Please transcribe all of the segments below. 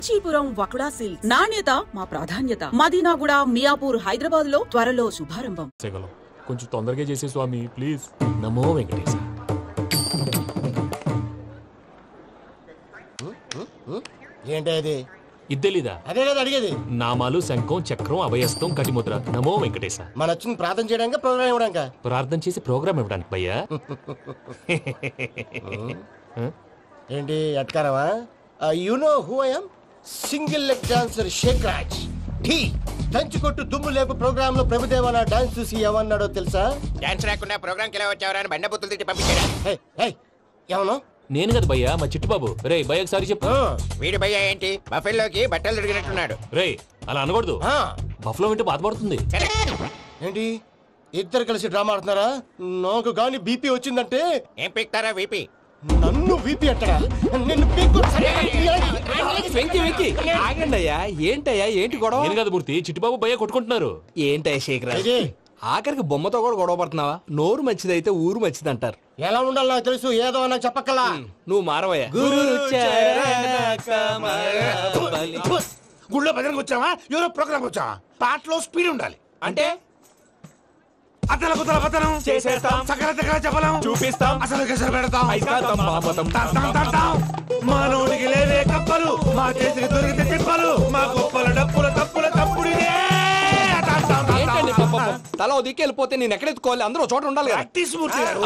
Kanchipuram వకుడా silks నాణ్యత మా ప్రాధాన్యత. మదీనాగూడ, మియాపూర్, హైదరాబాద్ లో త్వరలో శుభారంభం. కొంచెం తొందరగా చేసే స్వామి ప్లీజ్. నమో వెంకటేశ. ఏంటది? ఇద్దెలీదా? అదే కదా అడిగేది. నామాలు, శంఖం, చక్రం, అభయస్తం, కటిముద్ర. నమో వెంకటేశ. మన వచ్చింది ప్రార్థన చేయడానికి, ప్రోగ్రామ్ ఇవ్వడానికి. ప్రార్థన చేసి ప్రోగ్రామ్ ఇవ్వడానికి భయ్యా. ఏంటి ఎట్కారమా? You know who I am? Single leg dancer Shaik Raj. టీ దంచుకొట్టు దుమ్ము లేపు ప్రోగ్రామ్ లో ప్రభుదేవ నా డాన్స్ చూసి ఏమన్నాడో తెలుసా? డాన్స్ రాకుండా ప్రోగ్రామ్ కి ఎలా వచ్చావరా అని బండ బుద్ధులు తిట్టి పంపించాడు. ఏమన్నా? నేను కదా భయ్యా, మా చిట్టుబాబు. రే భయ్య ఒకసారి చెప్పు. వీడి భయ్య ఏంటి బఫెల్లోకి బట్టలు తిరిగినట్టున్నాడు. రే అలా అనకూడదు. బఫ్లో వింటే బాధపడుతుంది. ఏంటి ఇద్దరు కలిసి డ్రామా ఆడుతున్నారా? నాకు గాని బీపీ వచ్చిందంటే ఏం పీక్తారా వీపీ? నన్ను బీపీ అంటారా? నిన్ను ఆగండి అయ్యా. ఏంటయ్యా ఏంటి గొడవ? నేను కదా మూర్తి, చిట్టుబాబు భయ్య కొట్టుకుంటున్నారు. ఏంటయ్యా శేఖర్, ఆఖరికి బొమ్మతో కూడా గొడవ పడుతున్నావా? నోరు మంచిదైతే ఊరు మంచిది అంటారు. ఎలా ఉండాలి నాకు తెలుసు, ఏదో నాకు చెప్పక్కలా. నువ్వు మారవయ్యా. గుళ్ళో భజనకు వచ్చావా? ఎవరో ప్రోగ్రామ్ వచ్చావా? పాటలో స్పీడ్ ఉండాలి. అంటే అతల కుతల పతనం చేసేస్తాం, సకల దగ్గర చెప్పలేం, చూపిస్తాం, అసలు గసలు పెడతాం, తంతాం. మానవుడికి లేవే కప్పలు, మా చేతికి దొరికితే తిప్పలు, మా గొప్పల డప్పుల తప్పుల తప్పుడిదే. ఏంటండి తల దిక్కి వెళ్ళిపోతే నేను ఎక్కడెత్తుకోవాలి? అందరూ చోట ఉండాలి కదా. ప్రాక్టీస్ మూర్తి గారు.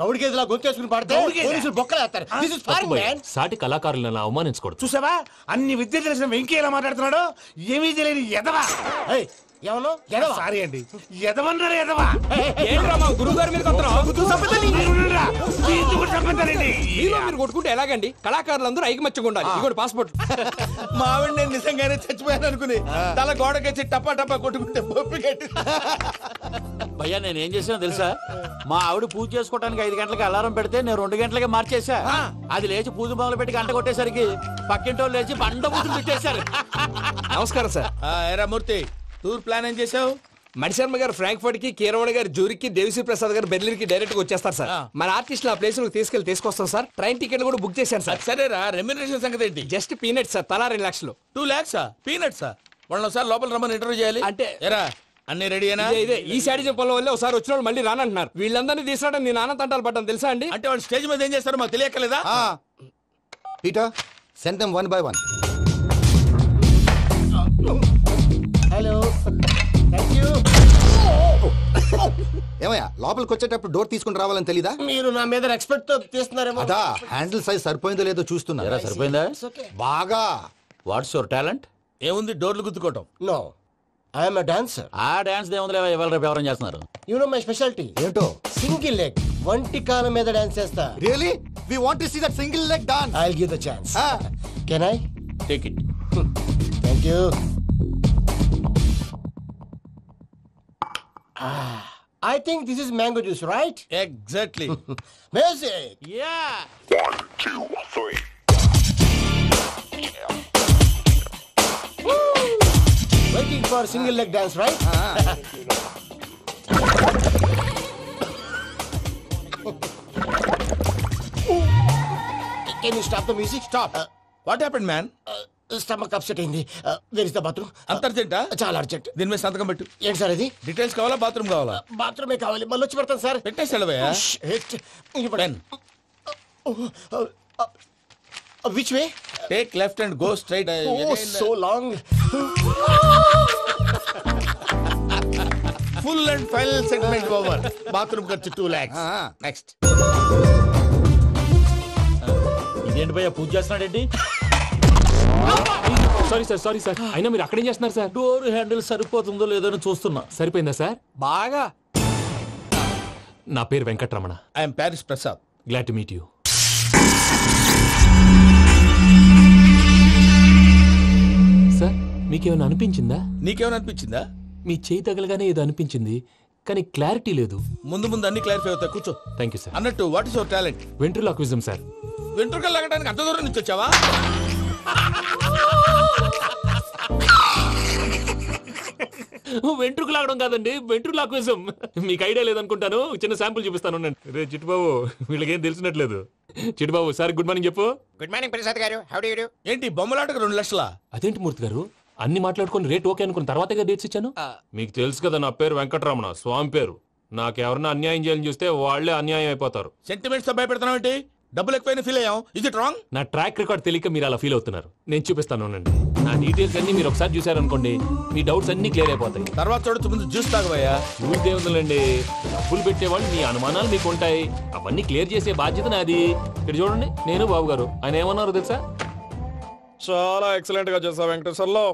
గౌడి గేదెలా గొంతేసుకుని పాడితే పోలీసులు బొక్కలేస్తారు. సాటి కళాకారులను అవమానించకూడదు. చూసావా అన్ని విద్య తెలిసిన వెంకీ ఎలా మాట్లాడుతున్నాడు? ఏమీ తెలియని ఎదవా. ఏమన్నా? సారీ అండి, ఎదవన్నారు ఎదవా. గురువు గారి మీద మీరు కొట్టుకుంటే ఎలాగండి? కళాకారులందరూ ఐకమత్యంగా ఉండాలి. ఇగోటి పాస్పోర్ట్. మా ఆవిడ నేను నిజంగానే చచ్చిపోయాను అనుకుని తల గోడకొచ్చి టపా టపా కొట్టుకుంటే పొప్పి కట్టి. భయ్యా నేనేం చేసినా తెలుసా? మా ఆవిడ పూజ చేసుకోవడానికి 5 గంటలకి అలారం పెడితే నేను 2 గంటలకి మార్చేసా. అది లేచి పూజ మొదలు పెట్టి గంట కొట్టేసరికి పక్కింటోళ్ళు లేచి బండ పూజలు పెట్టేశారు. నమస్కారం సార్. ఏరా మూర్తి, టూర్ ప్లాన్ ఏం చేసావు? మణిశర్మ గారు ఫ్రాంక్ఫర్ట్ కి, కీరవాణి గారు జూరిక్ కి, దేవిశ్రీ ప్రసాద్ గారు బెర్లిన్ కి డైరెక్ట్ గా వచ్చేస్తారు సార్. మన ఆర్టిస్ట్ ఆ ప్లేస్ తీసుకొస్తాం సార్. ట్రైన్ టికెట్ కూడా బుక్ చేశాను సార్. సరేరా, రెమ్యూనరేషన్ సంగతి ఏంటి? జస్ట్ పీనట్స్ సార్, తలా 2 లక్షలు. 2 lakhs పీనట్సా? వాళ్ళని ఒకసారి లోపల రమ్మని ఇంటర్వ్యూ చేయాలి. అంటే ఎరా అన్ని రెడీ అయినా? ఇదే ఈ శాడిజం పొలం వల్లే ఒకసారి వచ్చిన వాళ్ళు మళ్ళీ రానంటున్నారు. వీళ్ళందరినీ తీసుకురావడం నేను నాన్న తంటాలు పడ్డాను తెలుసా అండి. అంటే వాళ్ళు స్టేజ్ మీద ఏం చేస్తారో మాకు తెలియక్కలేదా? Peter, send them one by one. Hello, thank you. ఏమయ్యా లోపలికి వచ్చేటప్పుడు డోర్ తీసుకుని రావాలని తెలీదా? మీరు నా మీద ఎక్స్పెక్ట్ తో తీస్తున్నారేమో. అదా హ్యాండిల్ సైజ్ సరిపోయిందో లేదో చూస్తున్నా. సరిపోయిందా? బాగా. What's your talent? ఏముంది డోర్లు గుద్దుకోవటం. No, I'm a dancer. ఆ డాన్స్ దేవుందిలే, ఇవాళ రేపు ఎవరైనా చేస్తున్నారు. యు నో మై స్పెషాలిటీ ఏంటో? సింగిల్ లెగ్, వంటి కాలం మీద డాన్స్ చేస్తా. Really? We want to see that single leg dance. I will give the chance. Can I take it? Thank you. I think this is mango juice, right? Exactly. Music. Yeah. 1, 2, 3. Waiting for single leg dance, right? Can you stop the music? Stop. What happened man? Stomach upset అయింది. Where is the bathroom? అంత అర్జెంటా? చాలా urgent. దీని మీద సంతకం పెట్టు. ఏంటి sir ఇది? డీటెయిల్స్ కావాలా, బాత్రూమ్ కావాలా? బాత్రూమే కావాలి, మళ్ళీ వచ్చి పెడతాను సార్. పెట్టేసి వెళ్ళవయ్యా. Which way? Take left and go straight. Oh, so long. Full and final segment over. Bathroom ఖర్చు 2 lakhs. నెక్స్ట్. ఇదేంటి భయ్యా పూజ చేస్తున్నాడేంటి? Sorry sir. అయినా మీరు అక్కడేం చేస్తున్నారు సార్? డోర్ హ్యాండిల్ సరిపోతుందో లేదో అని చూస్తున్నా. సరిపోయిందా సార్? బాగా. నా పేరు Venkataramana. I'm Paris Prasad. Glad to meet you. Sir మీకేమైనా అనిపించిందా? నీకేమైనా అనిపించిందా? మీ చేయి తగలగానే ఏదో అనిపించింది, కానీ క్లారిటీ లేదు. ముందు అన్ని క్లారిఫై అవుతాయి, కూర్చో. Thank you sir. అన్నట్టు what is your talent? Ventriloquism sir. వెంట్రుకలు లాగడానికి అంత దూరం నుంచి వచ్చావా? వెంట్రుకు లాగడం కాదండి, వెంట్రులాక్విజం. మీకు ఐడియా లేదనుకుంటాను, చిన్న శాంపుల్ చూపిస్తాను. రే చిట్టుబాబు, వీళ్ళకేం తెలిసినట్లేదు. చిట్టుబాబు సార్ గుడ్ మార్నింగ్ చెప్పు. Good morning Prasad garu, how do you do? ఏంటి బొమ్మలాటకు 2 లక్షలా? అదేంటి మూర్తి గారు, అన్ని మాట్లాడుకుని రేట్ ఓకే అనుకున్న తర్వాతగా డేట్స్ ఇచ్చాను. మీకు తెలుసు కదా నా పేరు వెంకటరమణ, స్వామి పేరు. నాకెవరన్నా అన్యాయం చేయాలని చూస్తే వాళ్లే అన్యాయం అయిపోతారు. సెంటిమెంట్స్ తో భయపెడతావు ఏంటి? డబ్బులు ఎక్కువైనా ఫీల్ అయ్యాం. ఇది రాంగ్. నా ట్రాక్ రికార్డ్ తెలియక మీరు అలా ఫీల్ అవుతున్నారు. నేను చూపిస్తాను. నా డీటెయిల్స్ అన్ని మీరు ఒకసారి చూసారనుకోండి, మీ డౌట్స్ అన్ని క్లియర్ అయిపోతాయి. తర్వాత చూడొచ్చు, ముందు జ్యూస్ తాగబోయా. చూస్తే ఉందండి, డబ్బులు పెట్టేవాళ్ళు మీ అనుమానాలు మీకు ఉంటాయి, అవన్నీ క్లియర్ చేసే బాధ్యత నాది. ఇక్కడ చూడండి, నేను బాబు గారు. ఆయన ఏమన్నారు తెలుసా? చాలా ఎక్సలెంట్ గా చేసా వెంకటేశ్వర్లో.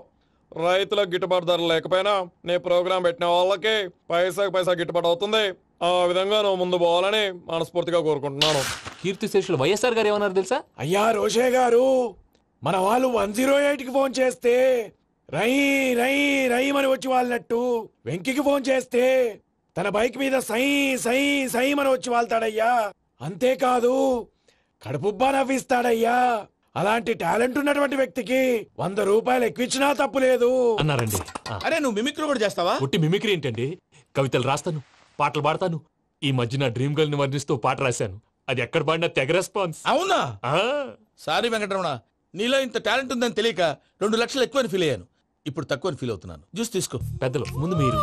రైతులకు గిట్టుబాటు ధర లేకపోయినా నీ ప్రోగ్రాం పెట్టిన వాళ్ళకి పైసా గిట్టుబాటు అవుతుంది. ఆ విధంగా నువ్వు ముందు పోవాలని మనస్ఫూర్తిగా కోరుకుంటున్నాను. కీర్తి శేషులు వైఎస్ఆర్ గారు ఏమన్నారు తెలుసా? అయ్యా రోషే గారు, మన వాళ్ళు 108కి ఫోన్ చేస్తే రై రై రై అని వచ్చి వాళ్ళనట్టు, వెంకికి ఫోన్ చేస్తే తన బైక్ మీద సై సై సై అని వచ్చి వాళ్తాడయ్యా. అంతేకాదు కడుపుబ్బా నవ్విస్తాడయ్యా. అలాంటి టాలెంట్ ఉన్నటువంటి వ్యక్తికి 100 రూపాయలు ఎక్కువచ్చినా తప్పు లేదు అన్నారండి. అరే నువ్వు మిమిక్రీ కూడా చేస్తావా? ఒట్టి మిమిక్రీ ఏంటండి, కవితలు రాస్తాను, పాటలు పాడతాను. ఈ మధ్య నా డ్రీమ్ గర్ల్ ని వర్ణిస్తూ పాట రాశాను. అది ఎక్కడ పాడినా తెగ రెస్పాన్స్. అవునా? సారీ వెంకటరమణ, నీలో ఇంత టాలెంట్ ఉందని తెలియక 2 లక్షలు ఎక్కువని ఫీల్ అయ్యాను. ఇప్పుడు తక్కువని ఫీల్ అవుతున్నాను. జ్యూస్ తీసుకో. పెద్దలు ముందు మీరు.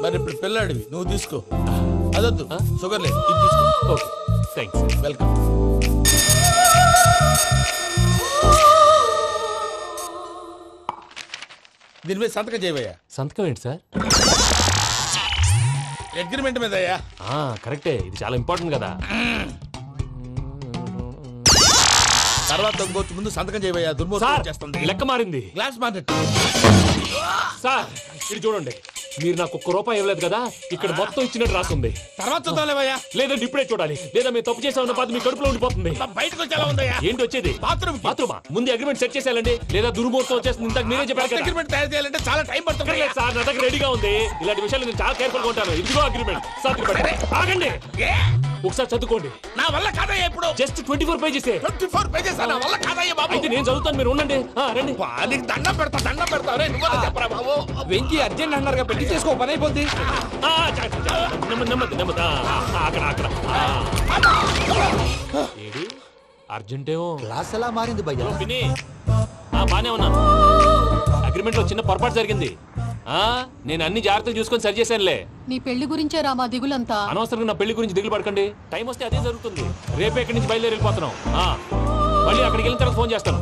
మరి ఇప్పుడు పిల్లాడివి, నువ్వు తీసుకో. అదొద్దు, షుగర్ లేదు, ఇది తీసుకో. Okay, thanks. వెల్కమ్. దీని మీద సంతకం చేయవయ్యా. సంతకం ఏంటి సార్? అగ్రిమెంట్ మీద అయ్యా. కరెక్టే, ఇది చాలా ఇంపార్టెంట్ కదా. తర్వాత ఇంకొచ్చి ముందు సంతకం చేయవయ్యా. దుర్మోహం చేస్తుంది. లెక్క మారింది. గ్లాస్ మారినట్టు. సార్ ఇది చూడండి, మీరు నాకు 1 రూపాయి ఇవ్వలేదు కదా, ఇక్కడ మొత్తం ఇచ్చినట్టు రాస్తుంది. తర్వాత చూద్దాంలేవయ్యా. లేదంటే ఇప్పుడే చూడాలి, లేదా మేము తప్పు చేసామన్న బాధ మీ కడుపులో ఉండిపోతుంది. బయటకు వచ్చి ఎలా ఉందయ్యా? ఏంటి వచ్చేది? బాత్రూమా? ముందు అగ్రిమెంట్ సెట్ చేసేయాలండి, లేదా దుర్మూర్తం వచ్చేస్తుంది. ఇంతకు మీరే చెప్పారు కదా. అగ్రిమెంట్ తయారు చేయాలంటే చాలా టైం పడుతుంది సార్. నా దగ్గర రెడీగా ఉంది. ఇలాంటి విషయాలు నేను చాలా కేర్ఫుల్ గా ఉంటాను. ఇదిగో అగ్రిమెంట్. ఆగండి, ఒకసారి చదువుకోండి. నా వల్ల కాదయ్యా. ఇప్పుడు జస్ట్ 24 పేజెస్. 24 పేజెస్ నా వల్ల కాదయ్యా బాబు. అయితే నేను చదువుతాను, మీరు ఉండండి. రండి. నీకు దండం పెడతా. చెప్పరా బాబు. వెంకీ అర్జెంట్ అన్నారుగా, పెళ్లి చేసుకో, పని అయిపోద్ది. నెమ్మది. అక్కడ ఏడి అర్జెంటేమో. క్లాస్ ఎలా మారింది భయ్యా? బానే ఉన్నాను. అగ్రిమెంట్ లో చిన్న పొరపాటు జరిగింది. నేను అన్ని జాగ్రత్తలు చూసుకొని సరి చేశానులే. నీ పెళ్లి గురించే రామా దిగులంతా. అనవసరంగా నా పెళ్లి గురించి దిగులు పడకండి. టైం వస్తే అదే జరుగుతుంది. రేపే ఇక్కడి నుంచి బయలుదేరి వెళ్ళిపోతున్నాం. మళ్ళీ అక్కడికి వెళ్ళిన తర్వాత ఫోన్ చేస్తాను.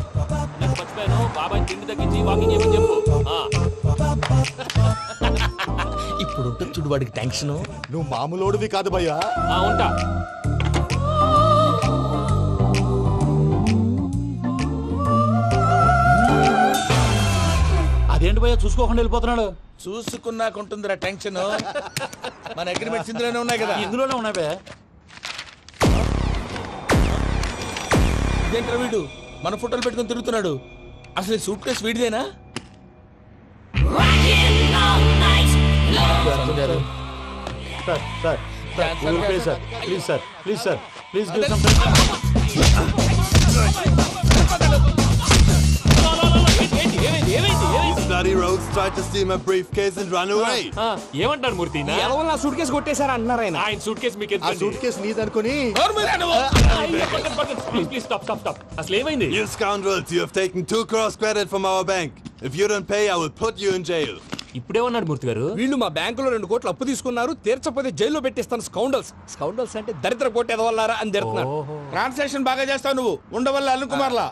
నాకు మర్చిపోయాను, బాబాయ్ తిండి తగ్గించి వాకింగ్ చేయమని చెప్పు. ఇప్పుడు ఉంటుంది చూడు వాడికి టెన్షన్. నువ్వు మామూలోడివి కాదు భయ్యా. ఉంటా. అదేంటి భయ్యా చూసుకోకుండా వెళ్ళిపోతున్నాడు? చూసుకున్నాకుంటుందిరా టెన్షన్. మన అగ్రిమెంట్స్ ఇందులోనే ఉన్నాయి కదా. ఇందులోనే ఉన్నాయి భయ్యా. ఇదేంట్రా వీడు మన ఫోటోలు పెట్టుకుని తిరుగుతున్నాడు? అసలు సూట్ కేసు వీడిదేనా? ఏమంటారు మూర్తి? నా సూట్ కేసు కొట్టేశారా అంటున్నారు ఆయన. ఆయన సూట్ కేసు మీకు సూట్ కేసు నీదనుకుని. Please stop. అసలు ఏమైంది? You scoundrels, you have taken 2 crores credit from our bank. If you don't pay, I will put you in jail. ఇప్పుడేమన్నాడు మూర్తి గారు? వీళ్ళు మా బ్యాంకులో 2 కోట్లు అప్పు తీసుకున్నారు, తీర్చపోతే జైల్లో పెట్టిస్తాను. స్కౌండల్స్ అంటే దరిద్ర కోట ఎదవల్లారా అని తిడుతున్నారు. ట్రాన్సాక్షన్ బాగా చేస్తావు నువ్వు. ఉండవల్ల అల్లు కుమార్లా.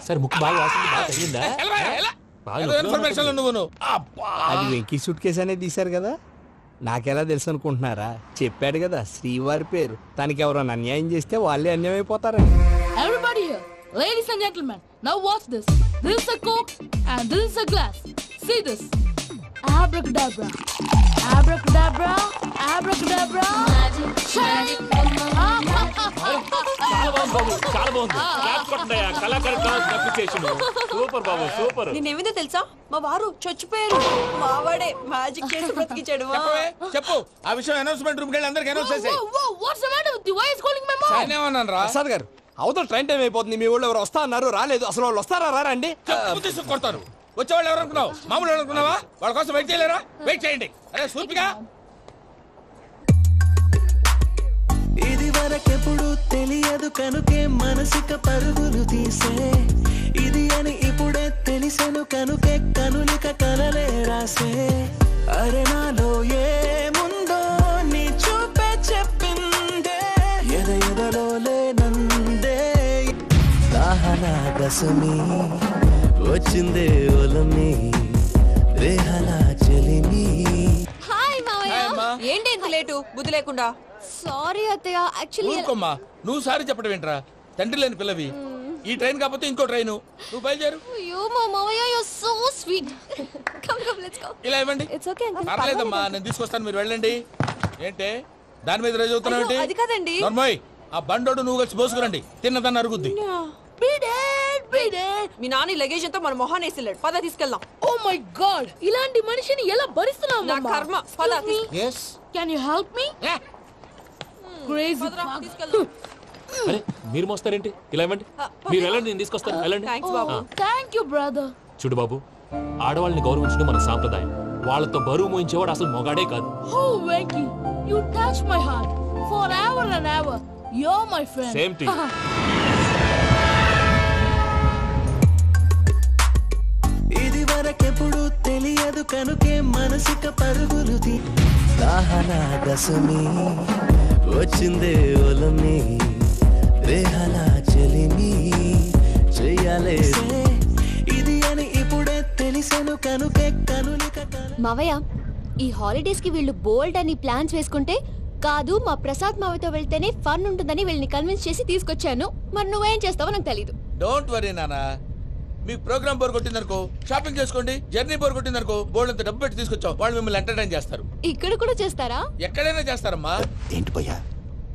సరే ముక్కు బాగా వాసింది, బాగా తగిలిందా? ఇన్ఫర్మేషన్ నువ్వు. అది వెంకీ సూట్ కేసు అనేది తీశారు కదా, నాకెలా తెలుసు అనుకుంటున్నారా? చెప్పాడు కదా శ్రీవారి పేరు. తనకి ఎవరైనా అన్యాయం చేస్తే వాళ్ళే అన్యాయం అయిపోతారని. Everybody here, ladies and gentlemen, now watch this. This is a coke and this is a glass. See this. Abracadabra. Abracadabra. Abracadabra. Magic. చాలా బాగుంది. కళాకారు సూపర్ బాబు, సూపర్. నేనేమిందో తెలుసా? మా వారు చచ్చిపోయారు. మావాడే మ్యాజిక్ చేసి బ్రతికించాడు. చెప్పు ఆ విషయం. అనౌన్స్మెంట్ రూమ్ కి వెళ్ళి అందరికి అనౌన్స్ చేసేయ్. What's the matter with you? Why is calling my mom? నేనేమన్నాను రా? ప్రసాద్ గారు, అవతల ట్రైన్ టైం అయిపోతుంది. మీ ఊళ్ళో ఎవరు వస్తా అన్నారు, రాలేదు. అసలు వాళ్ళు వస్తారా రారా అండి? కొడతారు. వచ్చేవాళ్ళు ఎవరు అనుకున్నావు? మామూలు అనుకున్నావా? వాళ్ళ కోసం వెయిట్ చేయలేరా? వెయిట్ చేయండి. అరే సూపిగా ఇది వరకెప్పుడు తెలియదు కనుకే మనసిక పరుగులు తీసే ఇది అని ఇప్పుడే తెలిసెను కనుకే కనులిక కలలే రాసే అరే నాలో ఏముందో నీ చూపే చెప్పిందే ఎదలో లేనందే దాహనా దశమి వచ్చిందే ఒలమి రేహలా చెలిమి. హాయ్ మావయ్య. ఏంటి ఎంత లేటు బుద్ధి లేకుండా? సారీ అత్తయ్య, యాక్చువల్లీ ఊరుకోమ్మా. నువ్వు సారీ చెప్పడం ఏంట్రా? తండ్రి లేని పిల్లవి. ఈ ట్రైన్ కాకపోతే ఇంకో ట్రైన్. నువ్వు బయలుదేరు. అయ్యో మా మావయ్య, you are so sweet. Come come let's go. ఇలా ఇవ్వండి. It's okay uncle. పర్లేదమ్మా, నేను తీసుకొస్తాను, మీరు వెళ్ళండి. ఏంటే దాని మీద రోజు అవుతున్నావు ఏంటి? అది కాదండి. నర్మోయ్, ఆ బండోడు నువ్వు కలిసి పోసుకురండి. తిన్నదాన్ని అరుగుద్ది. మీ నాని లగేజ్ అంతా మన మొహాన్ వేసిల్లాడు. పద తీసుకెళ్దాం. ఓ మై గాడ్, ఇలాంటి మనిషిని ఎలా భరిస్తున్నావు? నా కర్మ. పద. yes can you help me? Crazy. తీసుకెళ్దాం. అరే మీరు మోస్తారేంటి? ఇలా ఇవ్వండి. మీరు వెళ్ళండి, నేను తీసుకొస్తాను. వెళ్ళండి. Thanks Babu. Thank you brother. చూడు బాబు, ఆడవాళ్ళని గౌరవించడం మన సాంప్రదాయం. వాళ్ళతో బరువు మోయించేవాడు అసలు మొగాడే కాదు. Oh Venky, you touch my heart for ever and ever. You are my friend. Same to you. ఇది వరకెప్పుడు తెలియదు కనుకే మనసిక పరుగులు దాహనా దశమి వచ్చిందే ఒలమి రేహలా చెలిమి చెయ్యాలే ఇది అని ఇప్పుడే తెలిసెను కనుకే కనులిక. మావయ్య, ఈ హాలిడేస్ కి వీళ్ళు బోల్డ్ అని ప్లాన్స్ వేసుకుంటే కాదు మా ప్రసాద్ మావయ్యతో వెళ్తేనే ఫన్ ఉంటుందని వీళ్ళని కన్విన్స్ చేసి తీసుకొచ్చాను. మరి నువ్వేం చేస్తావో నాకు తెలీదు. డోంట్ వరీ నానా. మీ ప్రోగ్రామ్ బోర్ కొట్టిందనుకో షాపింగ్ చేసుకోండి. జర్నీ బోర్ కొట్టిందనుకో బోర్డు అంత డబ్బు పెట్టి తీసుకొచ్చాం. వాళ్ళు మిమ్మల్ని ఎంటర్టైన్ చేస్తారు. ఇక్కడ కూడా చేస్తారా? ఎక్కడైనా చేస్తారమ్మా. ఏంటి భయ్యా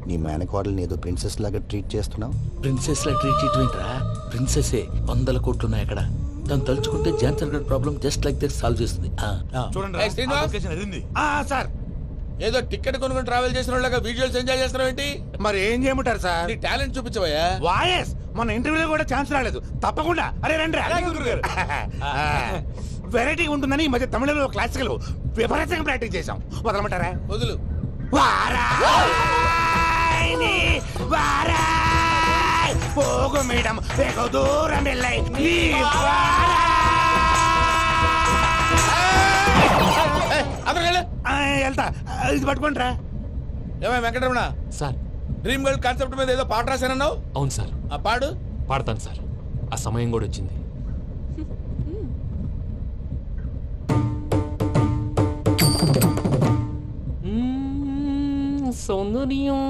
నీ మేనకోడల్ని ఏదో ప్రిన్సెస్ లాగా ట్రీట్ చేస్తున్నావు? ప్రిన్సెస్ లా ట్రీట్ చేయటమేంట్రా? ప్రిన్సెస్ 100 కోట్లు ఉన్నాయి అక్కడ. తను తలుచుకుంటే జాన్సన్ గడ్ problem just like that solve చేస్తుంది. ఏయ్ శ్రీనివాస్, సార్ ఏదో టికెట్ కొనుక్కొని ట్రావెల్ చేసిన వాళ్ళగా విజువల్స్ ఎంజాయ్ చేస్తున్నావు ఏంటి? మరి ఏం చేయమంటారు సార్? నీ టాలెంట్ చూపించవయ్యా. వాయస్ మన ఇంటర్వ్యూలో కూడా ఛాన్స్ రాలేదు. తప్పకుండా అరే రండి. వెరైటీ ఉంటుందని ఈ మధ్య తమిళలో క్లాసికల్ విపరీతంగా ప్రాక్టీస్ చేసాం. వదలమంటారా? వదులు. పోగు మేడం వెగు దూరం వెళ్ళై వెళ్తా. ఇది పట్టుకుంటారా? ఏమై Venkataramana sir, dream girl concept మీద ఏదో పాట రాశానన్నావు. అవును సార్. ఆ పాడు. పాడతాను సార్. ఆ సమయం కూడా వచ్చింది. సౌందర్యం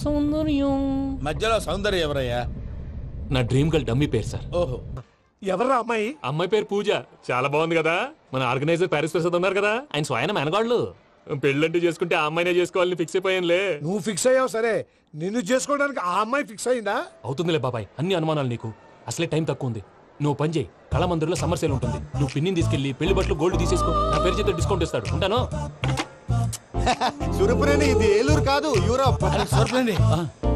సౌందర్యం. మధ్యలో సౌందర్యం ఎవరయ్యా? నా డ్రీమ్ గర్ల్ డమ్మీ పేరు సార్. ఓహో, ఎవరా అమ్మాయి? అమ్మాయి పేరు పూజ. చాలా బాగుంది కదా. మన ఆర్గనైజర్ ప్యారిస్ ప్రసాద్ ఉన్నారు కదా, ఆయన స్వయం మెనగాళ్ళు. పెళ్ళంటూ చేసుకుంటే ఆ అమ్మాయినే చేసుకోవాలని ఫిక్స్ అయిపోయానులే. నువ్వు ఫిక్స్ అయ్యావు సరే, నిన్ను చేసుకోవడానికి ఆ అమ్మాయి ఫిక్స్ అయిందా? అవుతుందిలే బాబాయ్, అన్ని అనుమానాలు నీకు. అసలే టైం తక్కువ ఉంది. నువ్వు పని చేయి, కళమందిర్లో సమ్మర్ సేల్ ఉంటుంది. నువ్వు పిన్నిని తీసుకెళ్లి పెళ్లి బట్టలు గోల్డ్ తీసేసుకో. నా పేరు చేత డిస్కౌంట్ ఇస్తాడు. ఉంటాను. సురపురేని ఇది ఏలూరు కాదు, యూరోప్.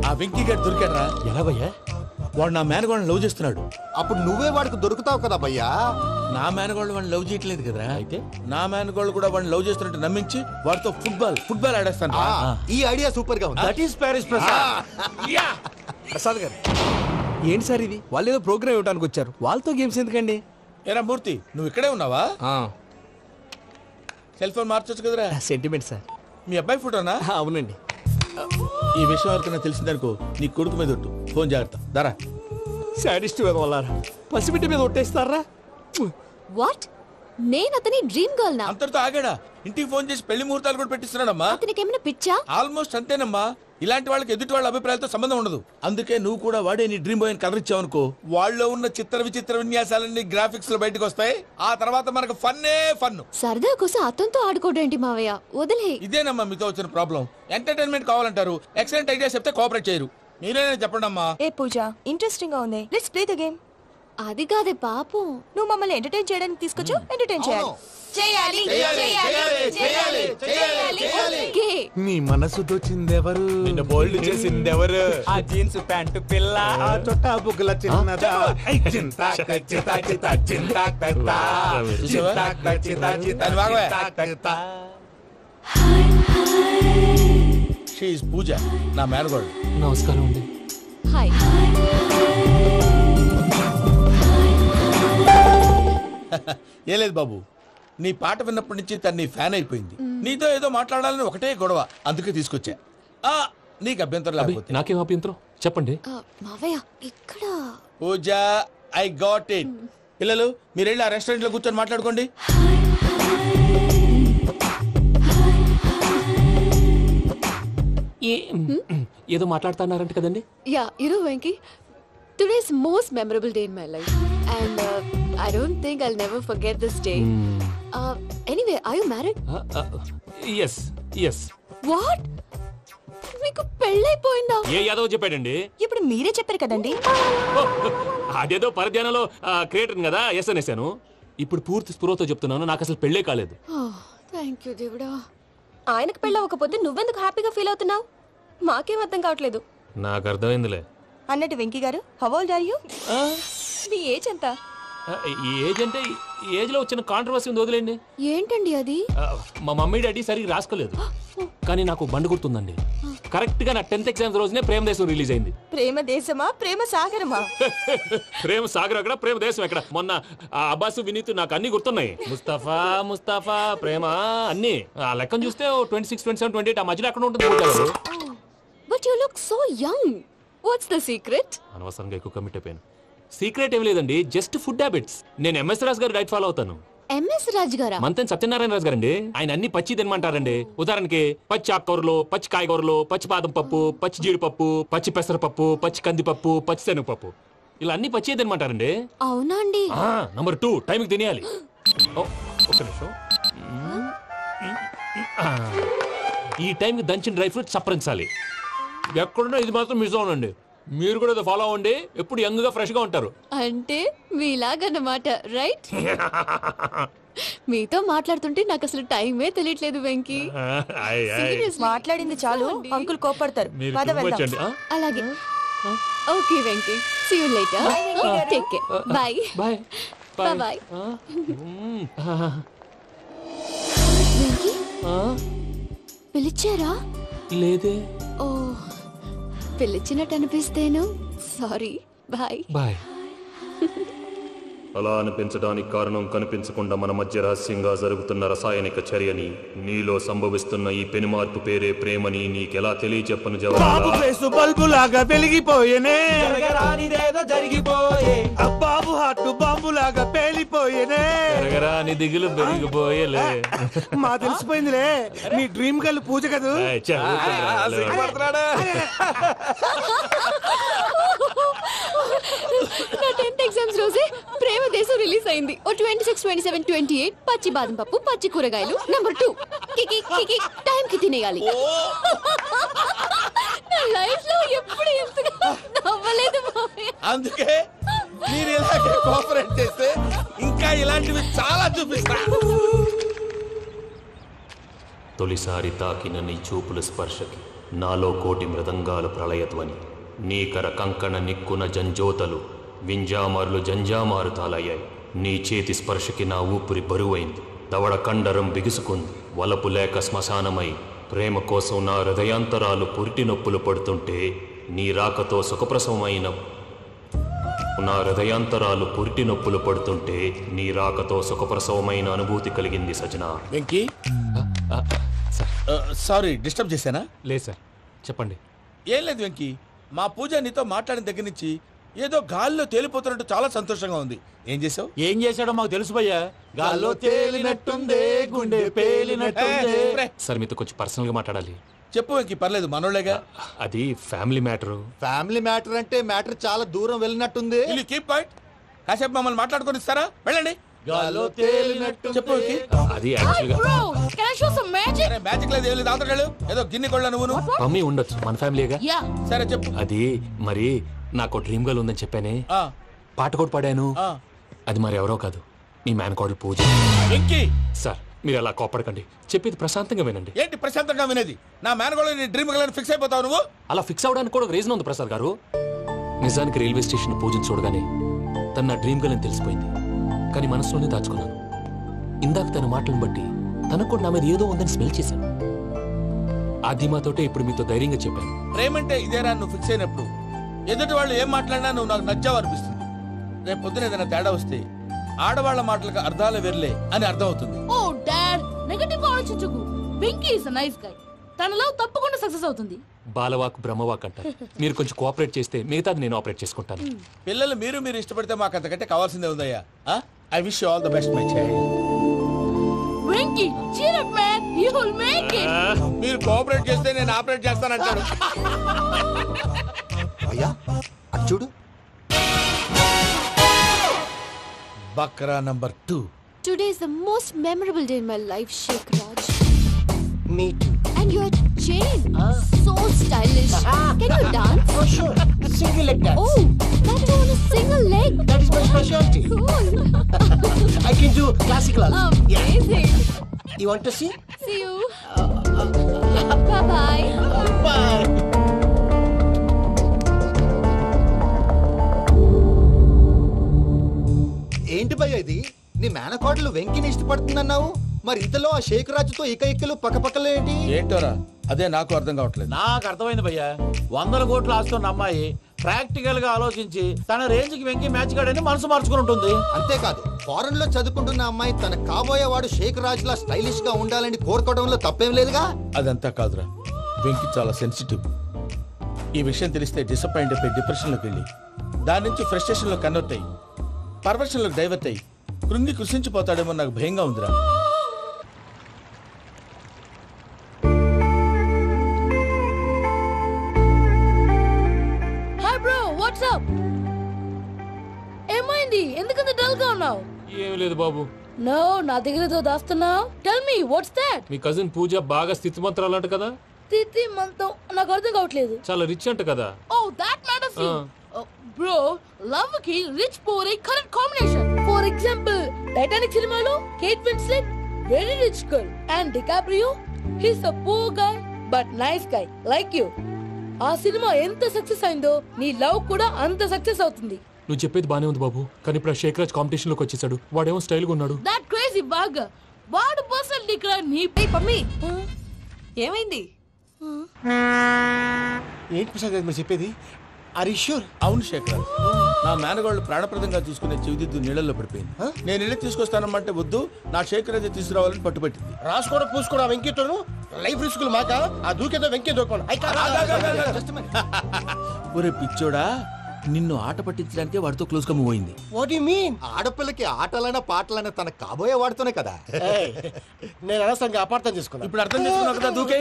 ఆ వెంకీ గారు దొరికాడరా? ఎలా భయ్యా? వాడు నా మేనగోళ్ళని లవ్ చేస్తున్నాడు. అప్పుడు నువ్వే వాడికి దొరుకుతావు కదా భయ్యా. నా మేనగోళ్ళు వాడిని లవ్ చేయట్లేదు కదరా. అయితే నా మేనగోళ్ళు కూడా వాడిని లవ్ చేస్తున్నట్టు నమ్మించి వాడితో ఫుట్బాల్ ఆడేస్తాను. ఈ ఐడియా సూపర్ గా ఉంది. That is Paris Prasad. Prasad గారు ఏంటి సార్ ఇది? వాళ్ళు ఏదో ప్రోగ్రామ్ ఇవ్వడానికి వచ్చారు, వాళ్ళతో గేమ్స్ ఎందుకండి? ఏరా మూర్తి, నువ్వు ఇక్కడే ఉన్నావా? సెల్ ఫోన్ మార్చొచ్చు కదరా. Sentiment sir. మీ అబ్బాయి ఫోటోనా? అవునండి. ఈ విషయం ఎవరికైనా తెలిసిందనుకో నీ కొడుకు మీద ఒట్టు. ఫోన్ జాగ్రత్త. దారా. సాడిస్ట్ వాళ్ళారా, పసిబిడ్డ మీద ఒట్టేస్తారా? వాట్? నేను అతని డ్రీమ్ గర్ల్ నా? అంతటితో ఆగాడా? ఇంటికి ఫోన్ చేసి పెళ్లి ముహూర్తాలు కూడా పెట్టిస్తున్నాడమ్మా. అతనికి ఏమైనా పిచ్చా? ఆల్మోస్ట్ అంతేనమ్మా. ఇలాంటి వాళ్ళకి ఎదుటి వాళ్ళ అభిప్రాయాలతో సంబంధం ఉండదు. అందుకే నువ్వు కూడా వాడే నీ డ్రీమ్ బాయ్ కవర్ ఇచ్చావనుకో, వాళ్ళలో ఉన్న చిత్ర విచిత్ర విన్యాసాలన్నీ గ్రాఫిక్స్ లో బయటకు వస్తాయి. ఆ తర్వాత మనకు ఫన్నే ఫన్. సరదా కోసం అతనితో ఆడుకోవడం మావయ్య, వదిలే. ఇదేనమ్మా మీతో వచ్చిన ప్రాబ్లం. ఎంటర్టైన్మెంట్ కావాలంటారు, ఎక్సలెంట్ ఐడియా చెప్తే కోఆపరేట్ చేయరు. మీరేనా చెప్పండి అమ్మా. ఏ పూజ, ఇంట్రెస్టింగ్ గా ఉంది. Let's play the game. అది కాదే పాపం. నువ్వు మమ్మల్ని ఎంటర్టైన్ చేయడానికి తీసుకొచ్చావు, ఎంటర్టైన్ చేయాలి. చేయాలి చేయాలి చేయాలి చేయాలి. నీ మనసు దోచిందెవరు, నిన్న బోల్డ్ చేసిందెవరు? ఆ జీన్స్ ప్యాంటు పిల్ల, ఆ చొట్టా బుగ్గల చిన్నదా. షీఈ్ పూజ, నా మేనగోడు. నమస్కారం అండి. హాయ్. ఏ లేదు బాబు, నీ పాట విన్నప్పటి నుంచి తను నీ ఫ్యాన్ అయిపోయింది. నీతో ఏదో మాట్లాడాలని ఒకటే గొడవ, అందుకే తీసుకొచ్చా. నీకు అభ్యంతరం లేకపోతే. నాకేం అభ్యంతరం చెప్పండి. మావయ్య ఇక్కడ. పూజ, ఐ గాట్ ఇట్. పిల్లలు మీరు వెళ్ళి ఆ రెస్టారెంట్ లో కూర్చొని మాట్లాడుకోండి. ఏదో మాట్లాడుతున్నారంట కదండి. Yeah, you know Venky, today's most memorable day in my life and I don't think I'll never forget this day. Anyway, are you married? yes. What? మీకు పెళ్ళైపోయిందా? ఏ యాదవ్ చెప్పాడండి? ఇప్పుడు మీరే చెప్పారు కదండి. అదేదో పరధ్యానంలో క్రియేటర్ కదా ఎస్ అనేసాను. ఇప్పుడు పూర్తి స్పృహతో చెప్తున్నాను, నాకు అసలు పెళ్ళే కాలేదు. థ్యాంక్ యూ దేవుడా. ఆయనకు పెళ్ళవకపోతే నువ్వెందుకు హ్యాపీగా ఫీల్ అవుతున్నావు? మాకేం అర్థం కావట్లేదు. నాకు అర్థమైందిలే. అన్నట్టు వెంకీ గారు, హౌ ఓల్డ్ ఆర్ యు? మీ ఏజ్ ఎంత? ఈ ఏజ్ అంటే ఏజ్ లో వచ్చిన కాంట్రవర్సీ ఉంది, వదిలేండి. ఏంటండి అది? మా మమ్మీ డాడీ సరిగ్గా రాసుకోలేదు, కానీ నాకు బండి గుర్తుందండి. కరెక్ట్ గా నా 10th ఎగ్జామ్స్ రోజునే ప్రేమ దేశం రిలీజ్ అయింది. ప్రేమ దేశమా ప్రేమ సాగరమా? ప్రేమ సాగర్ ఎక్కడ, ప్రేమ దేశం ఎక్కడ? మొన్న అబ్బాసు వినీత్ నాకు అన్ని గుర్తున్నాయి. ముస్తఫా ప్రేమ అన్ని ఆ లెక్కను చూస్తే 26, 27, 28 ఆ మధ్యలో ఎక్కడ ఉంటుంది. But you look so young. What's the secret? అనవసరంగా ఎక్కువ కమిట్ అయిపోయాను. సీక్రెట్ ఏం లేదండి, జస్ట్ ఫుడ్ హ్యాబిట్స్. నేను ఎంఎస్ రాజు గారు డైట్ ఫాలో అవుతాను. ఎంఎస్ రాజు గారా? మంతెన్ సత్యనారాయణ రాజు గారండి. ఆయన అన్ని పచ్చి తినమంటారండి. ఉదాహరణకి పచ్చి ఆకుకూరలు, పచ్చి కాయగూరలు, పచ్చి బాదం పప్పు, పచ్చి జీడిపప్పు, పచ్చి పెసరపప్పు, పచ్చి కందిపప్పు, పచ్చి శనగపప్పు, ఇలా అన్ని పచ్చి తినమంటారండి. అవునా అండి? నంబర్ 2 టైంకి తినేయాలి. ఒక్క నిమిషం. ఈ టైంకి దంచిన డ్రై ఫ్రూట్స్ సప్పరించాలి. ఎక్కడున్నా ఇది మాత్రం మిస్ అవునండి. మీరు కూడా ఫాలో అవ్వండి, ఎప్పుడు యంగ్ గా ఫ్రెష్ గా ఉంటారు. అంటే మీలాగన్నమాట, రైట్? మీతో మాట్లాడుతుంటే నాకు అసలు టైమే తెలియట్లేదు వెంకీ. మాట్లాడింది చాలు, అంకుల్ కోపడతారు. అలాగే. Okay Venky, see you later. Take care. Bye bye bye. Venky పిలిచారా? లేదే. ఓ, పిలిచినట్టు అనిపిస్తేను సారీ. Bye bye. అలా అనిపించడానికి కారణం కనిపించకుండా మన మధ్య రహస్యంగా జరుగుతున్న రసాయనిక చర్యని, నీలో సంభవిస్తున్న ఈ పెనుమార్పు పేరే ప్రేమని నీకెలా తెలియచెప్పను బాబు ఫేసు బల్బు లాగా వెలిగిపోయేనే, జరిగిపోయే. బాబు హార్ట్ బాంబు లాగా పేలిపోయేనే, నీ దిగులు పెరిగిపోయేలే. మా తెలిసిపోయిందిలే, నీ డ్రీమ్ గర్ల్ పూజ కదూ. నా 10th ఎగ్జామ్స్ రోజే ప్రేమ దేశం రిలీజ్ అయింది. ఓ 26, 27, 28 పచ్చి బాదం పప్పు, పచ్చి కూరగాయలు. నంబర్ 2 కికి టైం కి తినేయాలి. నా లైఫ్ లో ఎప్పుడు ఎంతగా నవ్వలేదు మామయ్య. అందుకే మీరు ఇలాగే కోఆపరేట్ చేస్తే ఇంకా ఇలాంటివి చాలా చూపిస్తా. తొలిసారి తాకిన నీ చూపుల స్పర్శకి నాలో కోటి మృదంగాలు ప్రళయధ్వని. నీకర కంకణ నిక్కున జంజోతలు వింజామారులు జంజామారు తాలయ్యాయి. నీ చేతి స్పర్శకి నా ఊపిరి బరువైంది. దవడ కండరం బిగుసుకుంది. వలపు లేక శ్మశానమై ప్రేమ కోసం నా హృదయాంతరాలు పురిటి నొప్పులు పడుతుంటే, నీ రాకతో సుఖప్రసవమైన నా హృదయాంతరాలు పురిటి నొప్పులు పడుతుంటే నీ రాకతో సుఖప్రసవమైన అనుభూతి కలిగింది సజనా. వెంకీ, సారీ డిస్టర్బ్ చేశానా? లేదు సార్, చెప్పండి. ఏం లేదు వెంకీ, మా పూజ నీతో మాట్లాడిన దగ్గర నుంచి ఏదో గాల్లో తేలిపోతున్నట్టు చాలా సంతోషంగా ఉంది. ఏం చేసావు? ఏం చేశాడో మాకు తెలుసు భయ్యా. గాల్లో తేలినట్టుందే, గుండె పేలినట్టుందే. సార్ మీతో కొంచెం పర్సనల్ గా మాట్లాడాలి. చెప్పు వెంకీ, పర్లేదు, మనోళ్ళేగా. అది ఫ్యామిలీ మ్యాటర్. ఫ్యామిలీ మ్యాటర్ అంటే మ్యాటర్ చాలా దూరం వెళ్ళినట్టుంది. Keep point. కాసేపు మమ్మల్ని మాట్లాడుకొని ఇస్తారా? వెళ్ళండి. గాల్లో తేలినట్టు చెప్పు వెంకీ. అది యాక్చువల్గా మ్యాజిక్ లేదు, ఏం లేదు. ఆతగాళ్ళు ఏదో గిన్నె కొళ్ళ నువ్వు మమ్మీ ఉండొచ్చు, మన ఫ్యామిలీగా. సరే చెప్పు. అది మరి నాకు డ్రీమ్ గర్ల్ ఉందని చెప్పానే, పాట కూడా పాడాను. అది మరి ఎవరో కాదు, మీ మేనకోడలు పూజ. వెంకీ సార్ మీరు అలా కోపడకండి, చెప్పేది ప్రశాంతంగా వినండి. ఏంటి ప్రశాంతంగా వినేది? నా మేనగోడ నీ డ్రీమ్ గలని ఫిక్స్ అయిపోతావు నువ్వు. అలా ఫిక్స్ అవడానికి కూడా రీజన్ ఉంది ప్రసాద్ గారు. నిజానికి రైల్వే స్టేషన్ పూజను చూడగానే తన నా డ్రీమ్ గలని తెలిసిపోయింది, కానీ మనసులోనే దాచుకున్నాను. ఇందాక తన మాటలను బట్టి తనకు కూడా నా మీద ఏదో ఉందని స్మెల్ చేశాను. ఆ ధీమాతోటే ఇప్పుడు మీతో ధైర్యంగా చెప్పాను. ప్రేమంటే ఇదేరా నువ్వు ఫిక్స్ అయినప్పుడు ఎదుటి వాళ్ళు ఏం మాట్లాడినా నువ్వు నాకు నచ్చావు అనిపిస్తుంది. రేపు పొద్దున ఏదైనా తేడా వస్తే ఆడవాళ్ల మాటలకు అర్థాలు వెర్లే అని అర్థం అవుతుంది. ఓ డాడ్, నెగటివ్ ఆలోచించకు. Venky is nice guy. తన లవ్ తప్పకుండా సక్సెస్ అవుతుంది. బాలవాక్ బ్రహ్మవాక్ అంటారు. మీరు కొంచెం కోఆపరేట్ చేస్తే మిగతాది నేను ఆపరేట్ చేసుకుంటాను. పిల్లలు మీరు ఇష్టపడితే మాకు అంతకంటే కావాల్సిందే ఉందయ్యా. I wish you all the best my child. Venky cheer up man, you will make it. మీరు కోఆపరేట్ చేస్తే నేను ఆపరేట్ చేస్తానంటాడు. అయ్యా అది చూడు. Bakra number 2. Today is the most memorable day in my life, Sheikh Raj. Me too. And your chain, so stylish. Can you dance? For sure. Single leg dance. Oh, that too on a single leg. That is my specialty. Cool. I can do classical also. Amazing. You want to see? See you. Bye-bye. Bye. ఏంటి భయ్య ఇది? నీ మేనకోడలు వెంకిని ఇష్టపడుతుందన్నావు, మరి ఇంతలో ఆ షేక్ రాజుతో ఇకలు పక్కపక్కలు ఏంటి? ఏంటోరా అదే నాకు అర్థం కావట్లేదు. నాకు అర్థమైంది భయ్యా. 100 కోట్లు ఆస్తున్న అమ్మాయి ప్రాక్టికల్ గా ఆలోచించి తన రేంజ్ కి వెంకి మ్యాచ్ కాడని మనసు మార్చుకుని ఉంటుంది. అంతేకాదు, ఫారెన్ లో చదువుకుంటున్న అమ్మాయి తన కాబోయేవాడు షేక్ రాజ్ లా స్టైలిష్ గా ఉండాలని కోరుకోవడంలో తప్పేం లేదుగా. అదంతా కాదురా, వెంకి చాలా సెన్సిటివ్. ఈ విషయం తెలిస్తే డిసప్పాయింట్ అయిపోయి డిప్రెషన్ లోకి వెళ్ళి దాని నుంచి ఫ్రస్ట్రేషన్ లో కన్వర్ట్ అయ్యి పర్వర్షన్ లోకి డైవర్ట్ అయ్యి కృంగి కృషించిపోతాడేమో నాకు భయంగా ఉందిరా. Hi bro, what's up? ఏమైంది? ఎందుకంత డల్ గా ఉన్నావు? ఏం లేదు బాబు. నో, నా దగ్గర ఏదో దాస్తున్నావు. Tell me what's that? మీ కజిన్ పూజ బాగా స్థితిమంతరాలు అంట కదా. తిత్తి మంతం నాకు అర్థం కావట్లేదు. చాలా రిచ్ అంట కదా. Oh that matters you. Bro, love కి rich poor a correct combination. For example Titanic సినిమాలో Kate Winslet very rich girl and DiCaprio he is a poor guy but nice guy like you. ఆ సినిమా ఎంత success అయిందో నీ love కూడా అంత success అవుతుంది. నువ్వు చెప్పేది బానే ఉంది బాబు, కానీ ఇప్పుడు ఆ షేక్ రాజ్ కాంపిటీషన్ లోకి వచ్చేసాడు. వాడేమో స్టైల్ గా ఉన్నాడు. దట్ క్రేజీ బాగ్ వాడు పర్సనల్ ఇక్కడ నీ పమ్మి ఏమైంది? ఏంటి ప్రసాద్ గారు మీరు చెప్పేది? Are you sure? అవును శేఖర్, నా మేనగోళ్ళు ప్రాణప్రదంగా చూసుకునే చెవిదిద్దు నీళ్ళల్లో పడిపోయింది. నేను ఇల్లు తీసుకొస్తానమ్మంటే వద్దు, నా శేఖర్ అయితే తీసుకురావాలని పట్టుబట్టింది. రాసుకోవడం పూసుకోవడం ఆ వెంకీతోను లైఫ్ రిస్కులు మాక. ఆ దూకేదో వెంకీ దూకోండి. ఒరే పిచ్చోడా, నిన్ను ఆట పట్టించడానికే వాడితో క్లోజ్ గా మూవ్ అయింది. What you mean? ఆడపిల్లకి ఆటలైనా పాటలైనా తన కాబోయే వాడితోనే కదా. నేను అనవసరంగా అపార్థం చేసుకున్నా. ఇప్పుడు అర్థం చేసుకున్నావు కదా, దూకే.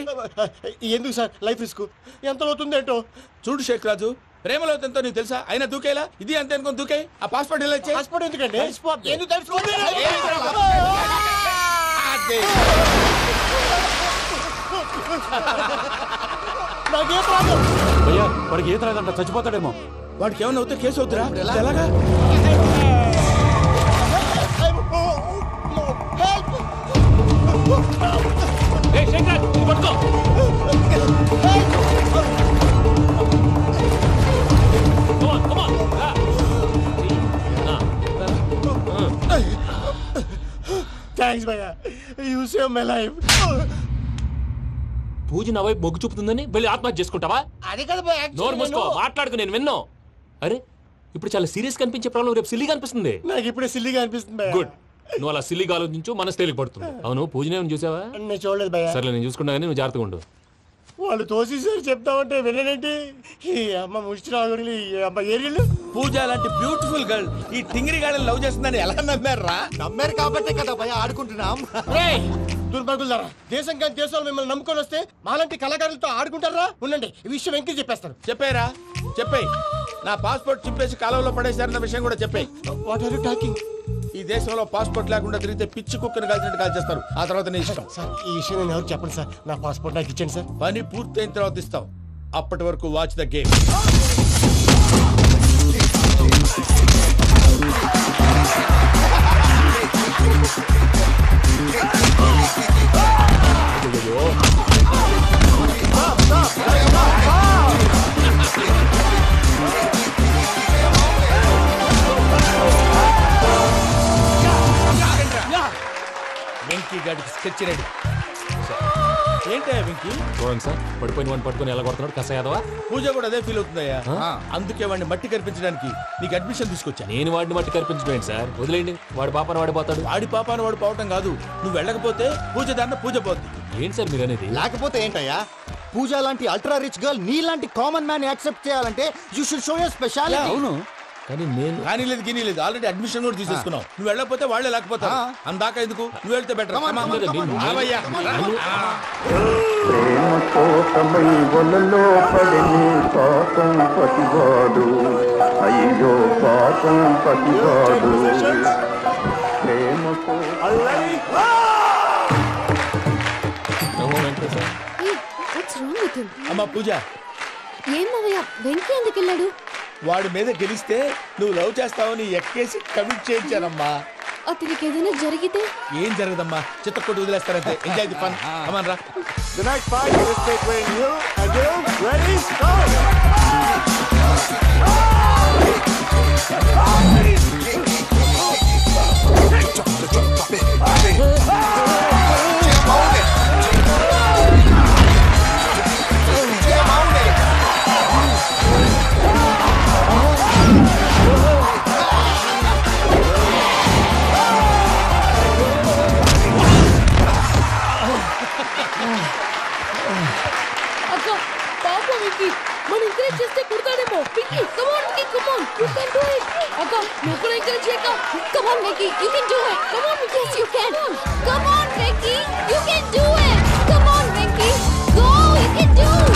ఎందుకు సార్ లైఫ్ రిస్క్? ఎంత అవుతుంది ఏంటో చూడు షేక్ రాజు, ప్రేమలో ఎంతో నీకు తెలుసా? అయినా దూకేలా? ఇది అంతే అనుకుని దూకే. ఆ పాస్పోర్ట్ ఎలా ఇచ్చే? పాస్పోర్ట్ ఎందుకండి? ఎందుకు తెలుసుకోండి? నాకేం ప్రాబ్లం? భయ్యా వాడికి ఈత రాదంట, చచ్చిపోతాడేమో. వాడికి ఏమైనా అవుతే కేసు అవుతురా? ఎలాగా? థ్యాంక్స్ భయ్యా, యు సేవ్ మై లైఫ్. పూజ నా వైపు మొగ్గు చూపుతుందని వెళ్ళి ఆత్మహత్య చేసుకుంటావా? అది కదా భయ్యా. నోరు మూసుకో, మాట్లాడుకు, నేను విన్నాను. అరే ఇప్పుడు చాలా సీరియస్ కనిపించే ప్రాబ్లం రేపు సిల్లీగా అనిపిస్తుంది. నాకు ఇప్పుడే సిల్లీగా అనిపిస్తుంది. గుడ్, నువ్వు అలా సిల్లీగా ఆలోచించు, మనసు తేలిక పడుతుంది. అవును పూజనే చూసావా? నేను చూడలేదు భయ్యా. సరే నేను చూసుకున్నా కానీ నువ్వు జాగ్రత్తగా ఉండు. వాళ్ళు తోసేసారు చెప్తామంటే విననేంటి? ఈ అమ్మ ముష్టిరాగులు, ఈ అమ్మ ఏరియలు. పూజ లాంటి బ్యూటిఫుల్ గర్ల్ ఈ టింగిరి గాడిని లవ్ చేస్తుందని ఎలా నమ్మారా? నమ్మారు కాబట్టే కదా భయ ఆడుకుంటున్నాం. దుర్భగులారా, దేశం కానీ దేశాలు మిమ్మల్ని నమ్ముకొని వస్తే మాలాంటి కళాకారులతో ఆడుకుంటారా? ఉండండి, ఈ విషయం వెంకీ చెప్పేస్తాను. చెప్పారా? చెప్పేయ్. నా పాస్పోర్ట్ చింపేసి కాలంలో పడేశారన్న విషయం కూడా చెప్పేయ్. What are you talking? ఈ దేశంలో పాస్పోర్ట్ లేకుండా తిరిగితే పిచ్చి కుక్కను కాల్చినట్టు కాల్చేస్తారు. ఆ తర్వాత నీ ఇష్టం. సార్ ఈ విషయం నేను ఎవరు చెప్పండి సార్. నా పాస్పోర్ట్ నాకు ఇచ్చేయండి సార్. పని పూర్తయిన తర్వాత ఇస్తాం. అప్పటి వరకు వాచ్ ద గేమ్. వాడికి స్కెచ్ రెడీ. ఏంటి వెంకీ? చూడండి సార్, పడిపోయిన వాడిని పట్టుకొని ఎలా కొడుతున్నాడు కసయాదవా. పూజ కూడా అదే ఫీల్ అవుతుందయ్యా. అందుకే వాడిని మట్టి కనిపించడానికి నీకు అడ్మిషన్ తీసుకొచ్చా. నేను వాడిని మట్టి కనిపించబోయింది సార్, వదిలేండి. వాడి పాపాను వాడిపోతాడు. వాడి పాపాను వాడు పోవటం కాదు, నువ్వు వెళ్ళకపోతే పూజ దాన్న పూజ పోద్ది. ఏంటి సార్ మీరు అనేది? లేకపోతే ఏంటయ్యా? పూజ లాంటి అల్ట్రా రిచ్ గర్ల్ నీ లాంటి కామన్ మ్యాన్ యాక్సెప్ట్ చేయాలంటే you should show your speciality. అవును, కానీ నేను కానీ లేదు గిని లేదు, ఆల్రెడీ అడ్మిషన్ కూడా తీసేసుకున్నావు. నువ్వు వెళ్ళకపోతే వాళ్ళే లేకపోతారు. అందాక ఎందుకు, నువ్వు వెళ్తే బెటర్. ప్రేమ కోసమై వలలో పడని పాపం పతివాడు, అయ్యో పాపం పతివాడు. ప్రేమ అమ్మా పూజ, ఏం మావయ్య వెంకీ ఎందుకు వెళ్ళాడు? వాడి మీద గెలిస్తే నువ్వు లవ్ చేస్తావని ఎక్కేసి కమిట్ చేయించానమ్మా. అతనికి ఏదైనా జరిగితే? ఏం జరగదమ్మా, చిత్తకొట్టు వదిలేస్తారంటే. Enjoy the fun. కమాన్ రా. The next fight is between you and you. Ready? Go! అక్క పాప వెంకీ మనం ఎంకరేజ్ చేస్తే కుడతాడేమో. Venky come on Venky, come on, you can do it. అక్క నువ్వు కూడా ఎంకరేజ్ చేయక. Come on Vicky, you can do it. Come on, yes you can. Come on Vicky, you can do it. Come on Vicky, go, you can do it.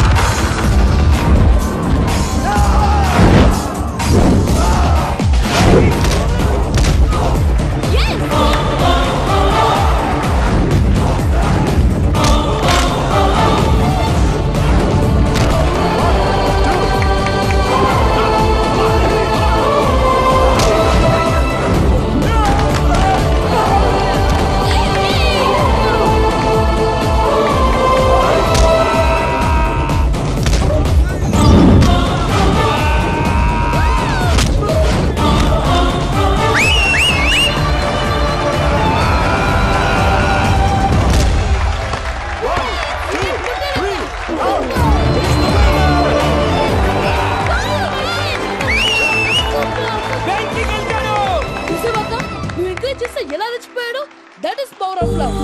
ఎలా రెచ్చిపోయాడు? That is power of love.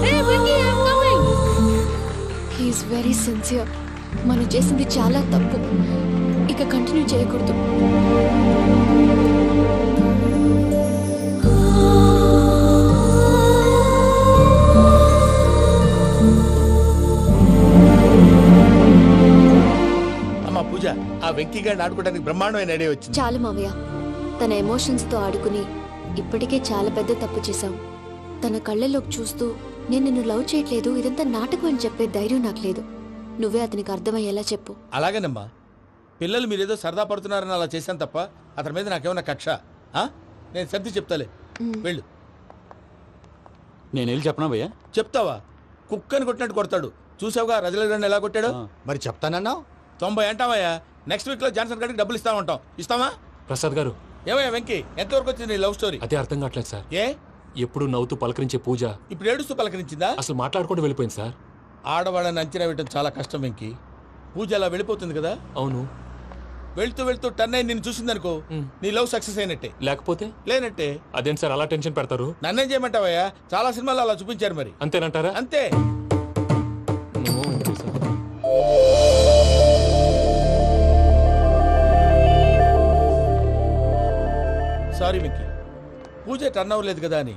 Hey Venky, I am coming. He is very sincere. మనం చేసింది చాలా తప్పు, ఇక continue చేయకూడదు. అమ్మా పూజ, ఆ వెంకీ గారిని ఆడుకోవడానికి బ్రహ్మాండమైన ఐడియా వచ్చింది. చాలు మావయ్య, తన ఎమోషన్స్ తో ఆడుకుని ఇప్పటికే చాలా పెద్ద తప్పు చేశాం. తన కళ్ళలోకి చూస్తూ నేను నిన్ను లవ్ చేయట్లేదు, ఇదంతా నాటకం అని చెప్పే ధైర్యం నాకు లేదు. నువ్వే అతనికి అర్థమయ్యేలా చెప్పు. అలాగేనమ్మా, పిల్లలు మీరేదో సరదా పడుతున్నారని అలా చేశాను తప్ప అతని మీద నాకేమన్నా కక్ష? నేను సర్ది చెప్తాలే, వెళ్ళు. నేను వెళ్ళి చెప్పనా భయ్యా? చెప్తావా? కుక్కని కొట్టినట్టు కొడతాడు. చూసావుగా రజలగడ్డ ఎలా కొట్టాడు. మరి చెప్తానన్నావు. 90 అంటావయ్యా. నెక్స్ట్ వీక్ లో జాన్సన్ గారికి డబ్బులు ఇస్తామంటాం. ఇస్తావా? ప్రసాద్ గారు, ఏమయ్యా వెంకీ, ఎంతవరకు వచ్చింది నీ లవ్ స్టోరీ? అదే అర్థం కావట్లేదు సార్. ఏ ఎప్పుడు నవ్వుతూ పలకరించే పూజ ఇప్పుడు ఏడుస్తూ పలకరించిందా? అసలు మాట్లాడుకుంటూ వెళ్ళిపోయింది సార్. ఆడవాళ్ళని అంచనా వేయటం చాలా కష్టం వెంకీ. పూజ అలా వెళ్ళిపోతుంది కదా. అవును. వెళ్తూ వెళ్తూ టర్న్ అయి నిన్ను చూసిందనుకో, నీ లవ్ సక్సెస్ అయినట్టే. లేకపోతే లేనట్టే. అదేం సార్ అలా టెన్షన్ పెడతారు? నన్నేం చేయమంటావయ్యా? చాలా సినిమాలు అలా చూపించారు. మరి అంతేనంటారా? అంతే. సారీ మిక్కీ, పూజ టర్న్ అవ్వలేదు కదా అని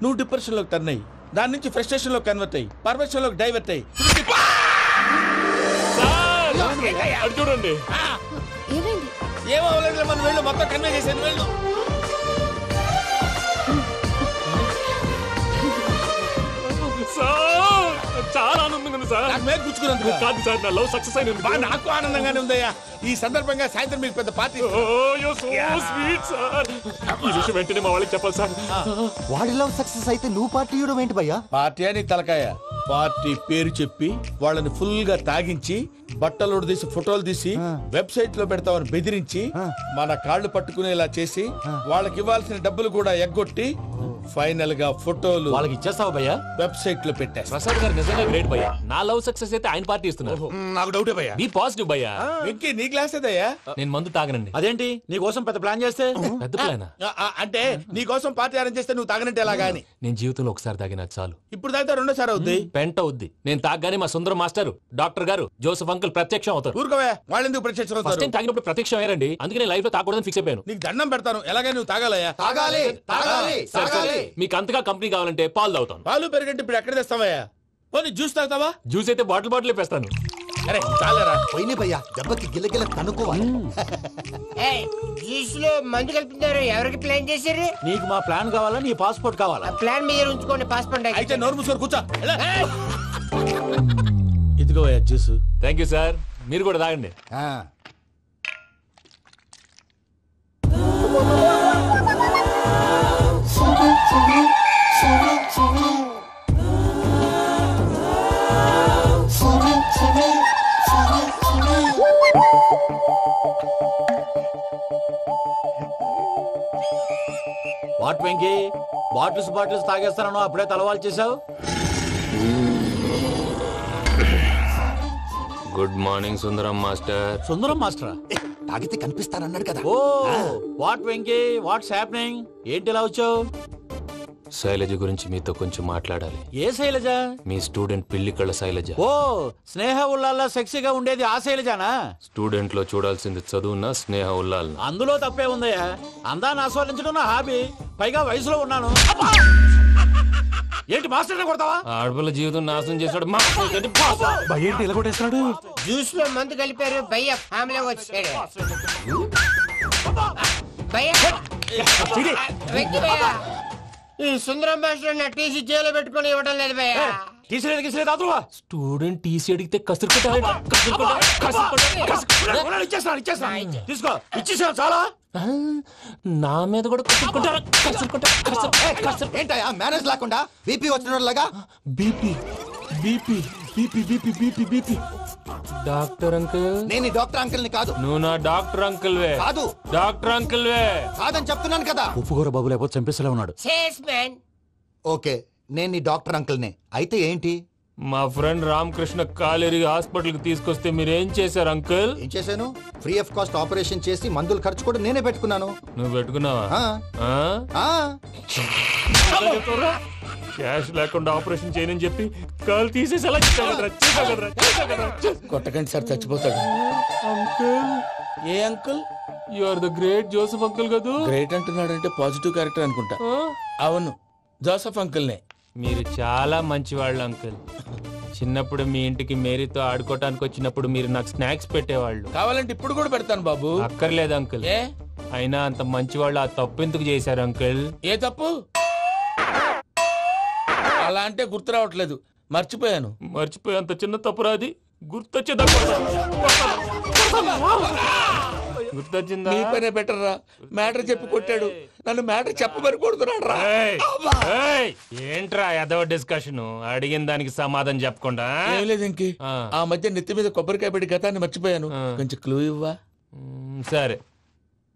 నువ్వు డిప్రెషన్ లోకి టర్న్ అయ్యి దాని నుంచి ఫ్రస్ట్రేషన్ లో కన్వర్ట్ అయ్యి పర్వర్షన్ లోకి డైవర్ట్ అయ్యి చూడండి. ఏమవ్వలేదు, మనం వెళ్ళు, మొత్తం కన్వే చేసాను, వెళ్ళు. చాలా ఆనందంగా ఉంది సార్. నాకు మీద కూర్చుకున్నందుకు కాదు సార్, నా లవ్ సక్సెస్ అయినందుకు. నాకు ఆనందంగానే ఉందయ్యా. ఈ సందర్భంగా సాయంత్రం మీకు పెద్ద పార్టీ. Sweet sir. ఈ విషయం వెంటనే మా వాళ్ళకి చెప్పాలి సార్. వాడి లవ్ సక్సెస్ అయితే నువ్వు పార్టీ ఇవ్వడం ఏంటి భయ్యా? పార్టీ అని తలకాయ. పార్టీ పేరు చెప్పి వాళ్ళని ఫుల్ గా తాగించి బట్టలు తీసి ఫోటోలు తీసి వెబ్సైట్ లో పెడతామని బెదిరించి మన కాళ్ళు పట్టుకునేలా చేసి వాళ్ళకి ఇవ్వాల్సిన డబ్బులు కూడా ఎగ్గొట్టి ఫైనల్ గా ఫోటోలు వాళ్ళకి ఇచ్చేస్తావా భయ్యా? వెబ్సైట్ లో పెట్టేస్తా. ప్రసాద్ గారు నిజంగా గ్రేట్ భయ్యా. నా లవ్ సక్సెస్ అయితే ఆయన పార్టీ ఇస్తున్నారు. నాకు డౌటే భయ్యా. బీ పాజిటివ్ భయ్యా. వెంకీ నీ గ్లాస్ ఏదయ్యా? నేను మందు తాగనండి. అదేంటి నీ కోసం పెద్ద ప్లాన్ చేస్తే? పెద్ద ప్లానా? అంటే నీ కోసం పార్టీ అరేంజ్ చేస్తే నువ్వు తాగనంటే ఎలాగా అని. నేను జీవితంలో ఒకసారి తాగినా చాలు. ఇప్పుడు తాగితే రెండోసారి అవుద్ది. పెంట అవుద్ది. నేను తాగగానే మా సుందరం మాస్టర్, డాక్టర్ గారు, జోసెఫ్ అంకుల్ ప్రత్యక్షం అవుతారు. ఊరుకోవే, వాళ్ళు ఎందుకు ప్రత్యక్షం అవుతారు? ఫస్ట్ టైం తాగినప్పుడు ప్రత్యక్షం అయ్యారండి. అందుకే నేను లైఫ్ లో తాగకూడదని ఫిక్స్ అయిపోయాను. నీకు దండం పెడతాను, ఎలాగే నువ్వు తాగాలయ్యా. తాగాలి తాగాలి తాగాలి. మీకు అంతగా కంపెనీ కావాలంటే పాలు తాగుతాను. పాలు పెరిగంటే ఇప్పుడు ఎక్కడ తెస్తావయ్యా? పోనీ జ్యూస్ తాగుతావా? జ్యూస్ అయితే బాటిల్ వేస్తాను. అరే చాలరా పోయిన భయ్యా, దెబ్బకి గిల్లగిల్ల తనుకోవాలి. జ్యూస్ లో మందు కలుపుతున్నారు. ఎవరికి ప్లాన్ చేశారు? నీకు మా ప్లాన్ కావాలా, నీ పాస్పోర్ట్ కావాలా? ప్లాన్ మీరు ఉంచుకోండి, పాస్పోర్ట్ అయితే నోరు మూసుకొని కూర్చో. ఇదిగో జ్యూస్. Thank you sir. మీరు కూడా తాగండి. వాట్ వెంకీ, బాటిల్స్ తాగేస్తానో అప్పుడే తలవాలు చేసావు. Good morning Sundaram master. Sundaram మాస్టరా? తాగితే కనిపిస్తానన్నాడు కదా. Oh what Venky, what's happening? ఏంటి ఇలా వచ్చావు? శైలజ గురించి మీతో కొంచెం మాట్లాడాలి. ఏ శైలజ? మీ స్టూడెంట్ పిల్లి కళ్ళ శైలజ. ఓ స్నేహ ఉల్లాల్లో సెక్సీగా ఉండేది ఆ శైలజానా? స్టూడెంట్ లో చూడాల్సింది చదువున స్నేహ ఉల్లాల్. అందులో తప్పే ఉందయ్యా. అందాన్ని ఆస్వాదించడం నా హాబీ. పైగా వయసులో ఉన్నాను. ఏంటి మాస్టర్ కొడతావా? ఆడపిల్ల జీవితం నాశనం చేశాడు. ఇలా కొట్టేస్తున్నాడు. జ్యూస్ లో మందు కలిపారు. భయ్య ఫ్యామిలీ వచ్చాడు. ఈ సుందరం మాస్టర్ నా టీసీ జైలు పెట్టుకుని ఇవ్వడం లేదు భయ్య. స్టూడెంట్ టీసీ అడిగితే తీసుకో, ఇచ్చేసాను చాలా. నా మీద కూడా ఏంటయ్యా మేనేజ్ లేకుండా బీపీ వచ్చినలాగా? BP BP BP BP BP BP. Doctor uncle, నేను డాక్టర్ అంకుల్ ని కాదు. నువ్వు నా డాక్టర్ అంకుల్ వే. కాదు డాక్టర్ అంకుల్ వే. కాదని చెప్తున్నాను కదా. ఉప్పుకూర బాబు లేకపోతే చంపేసేలా ఉన్నాడు. ఓకే, నేను నీ డాక్టర్ అంకుల్ నే. అయితే ఏంటి? మా ఫ్రెండ్ రామకృష్ణ కాలేరి హాస్పిటల్ కి తీసుకొస్తే మీరు ఏం చేశారు అంకుల్? ఏం చేశాను? ఫ్రీ ఆఫ్ కాస్ట్ ఆపరేషన్ చేసి మందులు ఖర్చు కూడా నేనే పెట్టుకున్నాను. నువ్వు పెట్టుకున్నావా? క్యాష్ లేకుండా ఆపరేషన్ చేయనని చెప్పి కాల్ తీసేసి ఎలా కొట్టకండి సార్, చచ్చిపోతాడు. అంకుల్, ఏ uncle? You are the great Joseph uncle కదా. గ్రేట్ అంటున్నాడంటే పాజిటివ్ క్యారెక్టర్ అనుకుంటా. అవును, జోసెఫ్ అంకుల్నే. మీరు చాలా మంచివాళ్ళు అంకుల్. చిన్నప్పుడు మీ ఇంటికి మేరీతో ఆడుకోవటానికి వచ్చినప్పుడు మీరు నాకు స్నాక్స్ పెట్టేవాళ్ళు. కావాలంటే ఇప్పుడు కూడా పెడతాను బాబు. అక్కర్లేదు అంకుల్. అయినా అంత మంచివాళ్ళు ఆ తప్పు ఎందుకు చేశారు అంకుల్? ఏ తప్పు? అలా అంటే గుర్తు రావట్లేదు, మర్చిపోయాను. మర్చిపోయి అంత చిన్న తప్పు రాది గుర్తొచ్చేదా? గుర్తొచ్చిందా? నీ పనే బెటర్ రా. మ్యాటర్ చెప్పి కొట్టాడు, నన్ను మ్యాటర్ చెప్పమని కొడుతున్నాడు రా. ఏంట్రా ఏదో డిస్కషన్? అడిగిన దానికి సమాధానం చెప్పకుండా. ఏం లేదు ఇంకి, ఆ మధ్య నెత్తి మీద కొబ్బరికాయ పెట్టి గతాన్ని మర్చిపోయాను. కొంచెం క్లూ ఇవ్వా? సరే,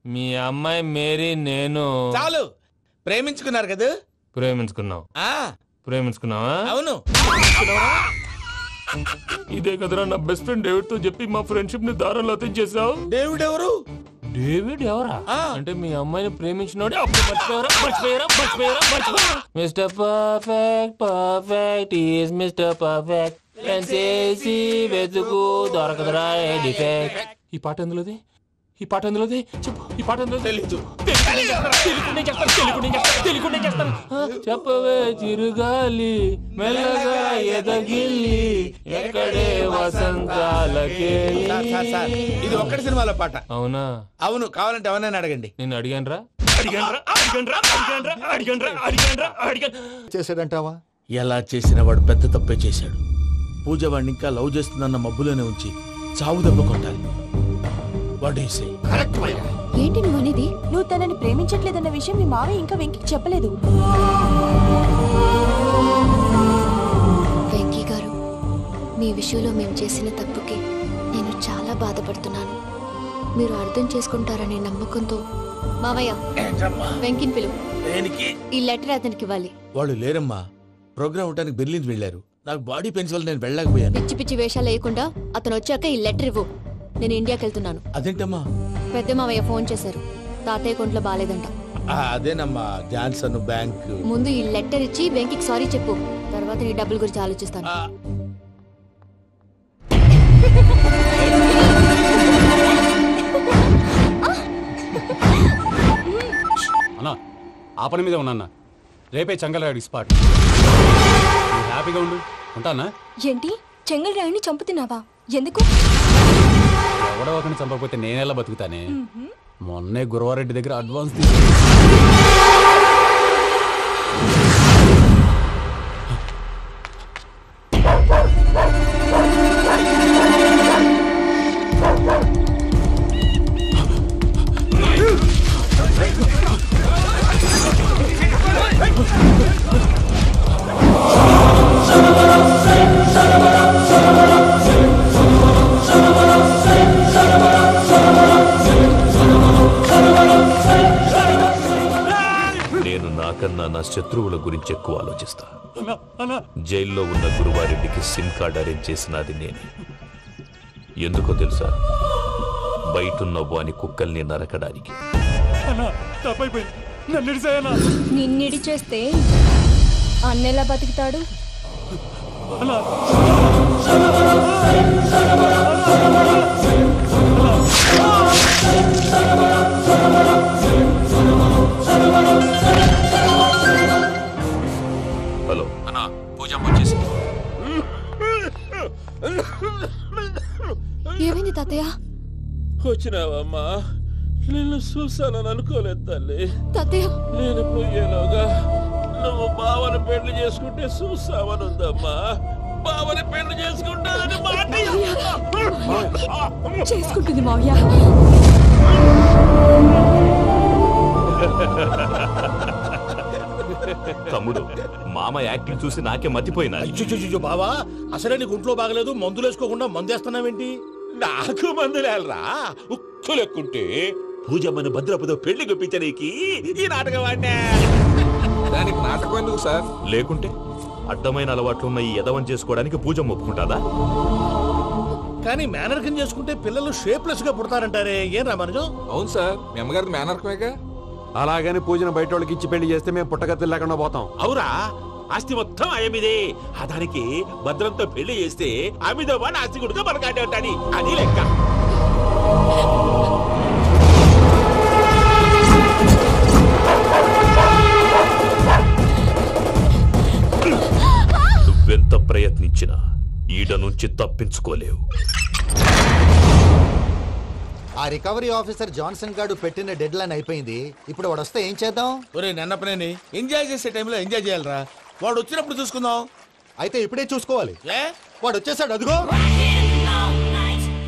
మీ అమ్మాయి మేరీ నేను చాలు. ప్రేమించుకున్నారు కదా? ప్రేమించుకున్నావు. ప్రేమించుకున్నావా? అవును. ఇదే కదరా నా బెస్ట్ ఫ్రెండ్ డేవిడ్ తో చెప్పి మా ఫ్రెండ్షిప్ ని దారంలో అతించేసావు. డేవిడ్ ఎవరు? డేవిడ్ ఎవరా? అంటే మీ అమ్మాయిని ప్రేమించినోడే. Mister perfect, perfect is mister perfect. వెతుకు దొరకదురా డిఫెక్ట్. ఈ పాట ఎందులోది? ఈ పాట ఎందులోది? చెప్పు. ఈ పాట ఎందులో? తెలీదు. చెప్పవే చిరుగాలి మెల్లగా ఎదగిల్లి ఎక్కడే వసంతాలకే. ఇది ఒక్కటి సినిమాలో పాట. అవునా? అవును. కావాలంటే ఎవరైనా అడగండి. నేను అడిగాను రా. చేసాడంటావా? ఎలా చేసిన వాడు పెద్ద తప్పే చేశాడు. పూజ వాడిని ఇంకా లవ్ చేస్తుందన్న మబ్బులోనే ఉంచి చావు దెబ్బ కొట్టాలి. ఏంటి నువ్వు అనేది? నువ్వు తనని ప్రేమించట్లేదన్న విషయం మీ మావయ్య ఇంకా వెంకీకి చెప్పలేదు. వెంకీ గారు, మీ విషయంలో మేము చేసిన తప్పుకి నేను చాలా బాధపడుతున్నాను. మీరు అర్థం చేసుకుంటారనే నమ్మకంతో మావయ్య వెంకిని పిలువు. ఈ లెటర్ అతనికి ఇవ్వాలి. వాళ్ళు లేరమ్మా, ప్రోగ్రామ్ ఉండడానికి బెర్లిన్ వెళ్ళారు. నాకు బాడీ పెయిన్స్ వల్ల నేను వెళ్ళలేకపోయాను. పిచ్చి పిచ్చి వేషాలు వేయకుండా అతను వచ్చాక ఈ లెటర్ ఇవ్వు. నేను ఇండియాకి వెళ్తున్నాను. అదేంటమ్మా? పెద్ద మావయ్య ఫోన్ చేశారు, తాతయ్య కొంట్లో బాలేదంట. అదేనమ్మా, జాన్సన్ బ్యాంక్. ముందు ఈ లెటర్ ఇచ్చి వెంకికి సారీ చెప్పు, తర్వాత నీ డబ్బుల గురించి ఆలోచిస్తాను. అన్నా ఆ పని మీద ఉన్నా, రేపే చెంగల్రాయుడికి స్పాట్. హ్యాపీగా ఉండు, ఉంటానా? ఏంటి చెంగల్రాయుడిని చంపుతున్నావా? ఎందుకు? ఎవడో ఒకరిని చంపకపోతే నేనెలా బతుకుతానే? మొన్నే గురవారెడ్డి దగ్గర అడ్వాన్స్ కన్నా నా శత్రువుల గురించి ఎక్కువ ఆలోచిస్తా. జైల్లో ఉన్న గురువారెడ్డికి సిమ్ కార్డ్ అరేంజ్ చేసినది నేనే. ఎందుకో తెలుసా? బయటున్న వాని కుక్కల్ని నరకడానికి. నిన్నిడి చేస్తే అన్నెలా బతుకుతాడు? హలో అన్నా, పూజమ్మ వచ్చేసింది. ఏమైంది తాతయ్య? వచ్చినావమ్మా? నిన్ను చూసానని అనుకోలేదు తల్లి. తాతయ్య నేను పోయేలోగా నువ్వు బావని పెళ్లి చేసుకుంటే చూసావని ఉందమ్మా. బావని పెళ్లి చేసుకుంటానని మాట చేసుకుంటుంది మావయ్య. తమ్ముడు, మామ యాక్టింగ్ చూసి నాకే మతిపోయినా. బావా, అసలే నీకు ఒంట్లో బాగలేదు, మందులు వేసుకోకుండా మందేస్తున్నావేంటి? నాకు మందులేలరా, ఉక్కు లెక్కుంటే పూజమ్మను భద్రపదో పెళ్లి గుప్పించనీకి ఈ నాటకం ఆడినా. దానికి నాటకం ఎందుకు సార్? లేకుంటే అడ్డమైన అలవాట్లున్న ఈ యదవం చేసుకోవడానికి పూజమ్మ ఒప్పుకుంటాదా? కానీ మేనర్కం చేసుకుంటే పిల్లలు షేప్లెస్ గా పుడతారంటారే, ఏం రామానుజం? అవును సార్, మీ అమ్మగారిది మేనర్కమేగా. అలాగని పూజను బయట వాళ్ళకి ఇచ్చి పెళ్లి చేస్తే మేము పుట్టగతులు లేకుండా పోతాం. అవురా, ఆస్తి మొత్తం ఆయమిదే. ఆ దానికి భద్రంతో పెళ్లి చేస్తే ఆమెతో వాడు ఆస్తి గుడిగా మనకాడే ఉంటాని, అది లెక్క. నువ్వెంత ప్రయత్నించినా ఈడ నుంచి తప్పించుకోలేవు. ఆ రికవరీ ఆఫీసర్ జాన్సన్ గారు పెట్టిన డెడ్ లైన్ అయిపోయింది. ఇప్పుడు వాడు వస్తే ఏం చేద్దాం? ఒరే నన్నపనేని, ఎంజాయ్ చేసే టైంలో ఎంజాయ్ చేయాలరా. వాడు వచ్చినప్పుడు చూసుకుందాం. అయితే ఇప్పుడే చూసుకోవాలి. వాడు వచ్చేసాడు, అదిగో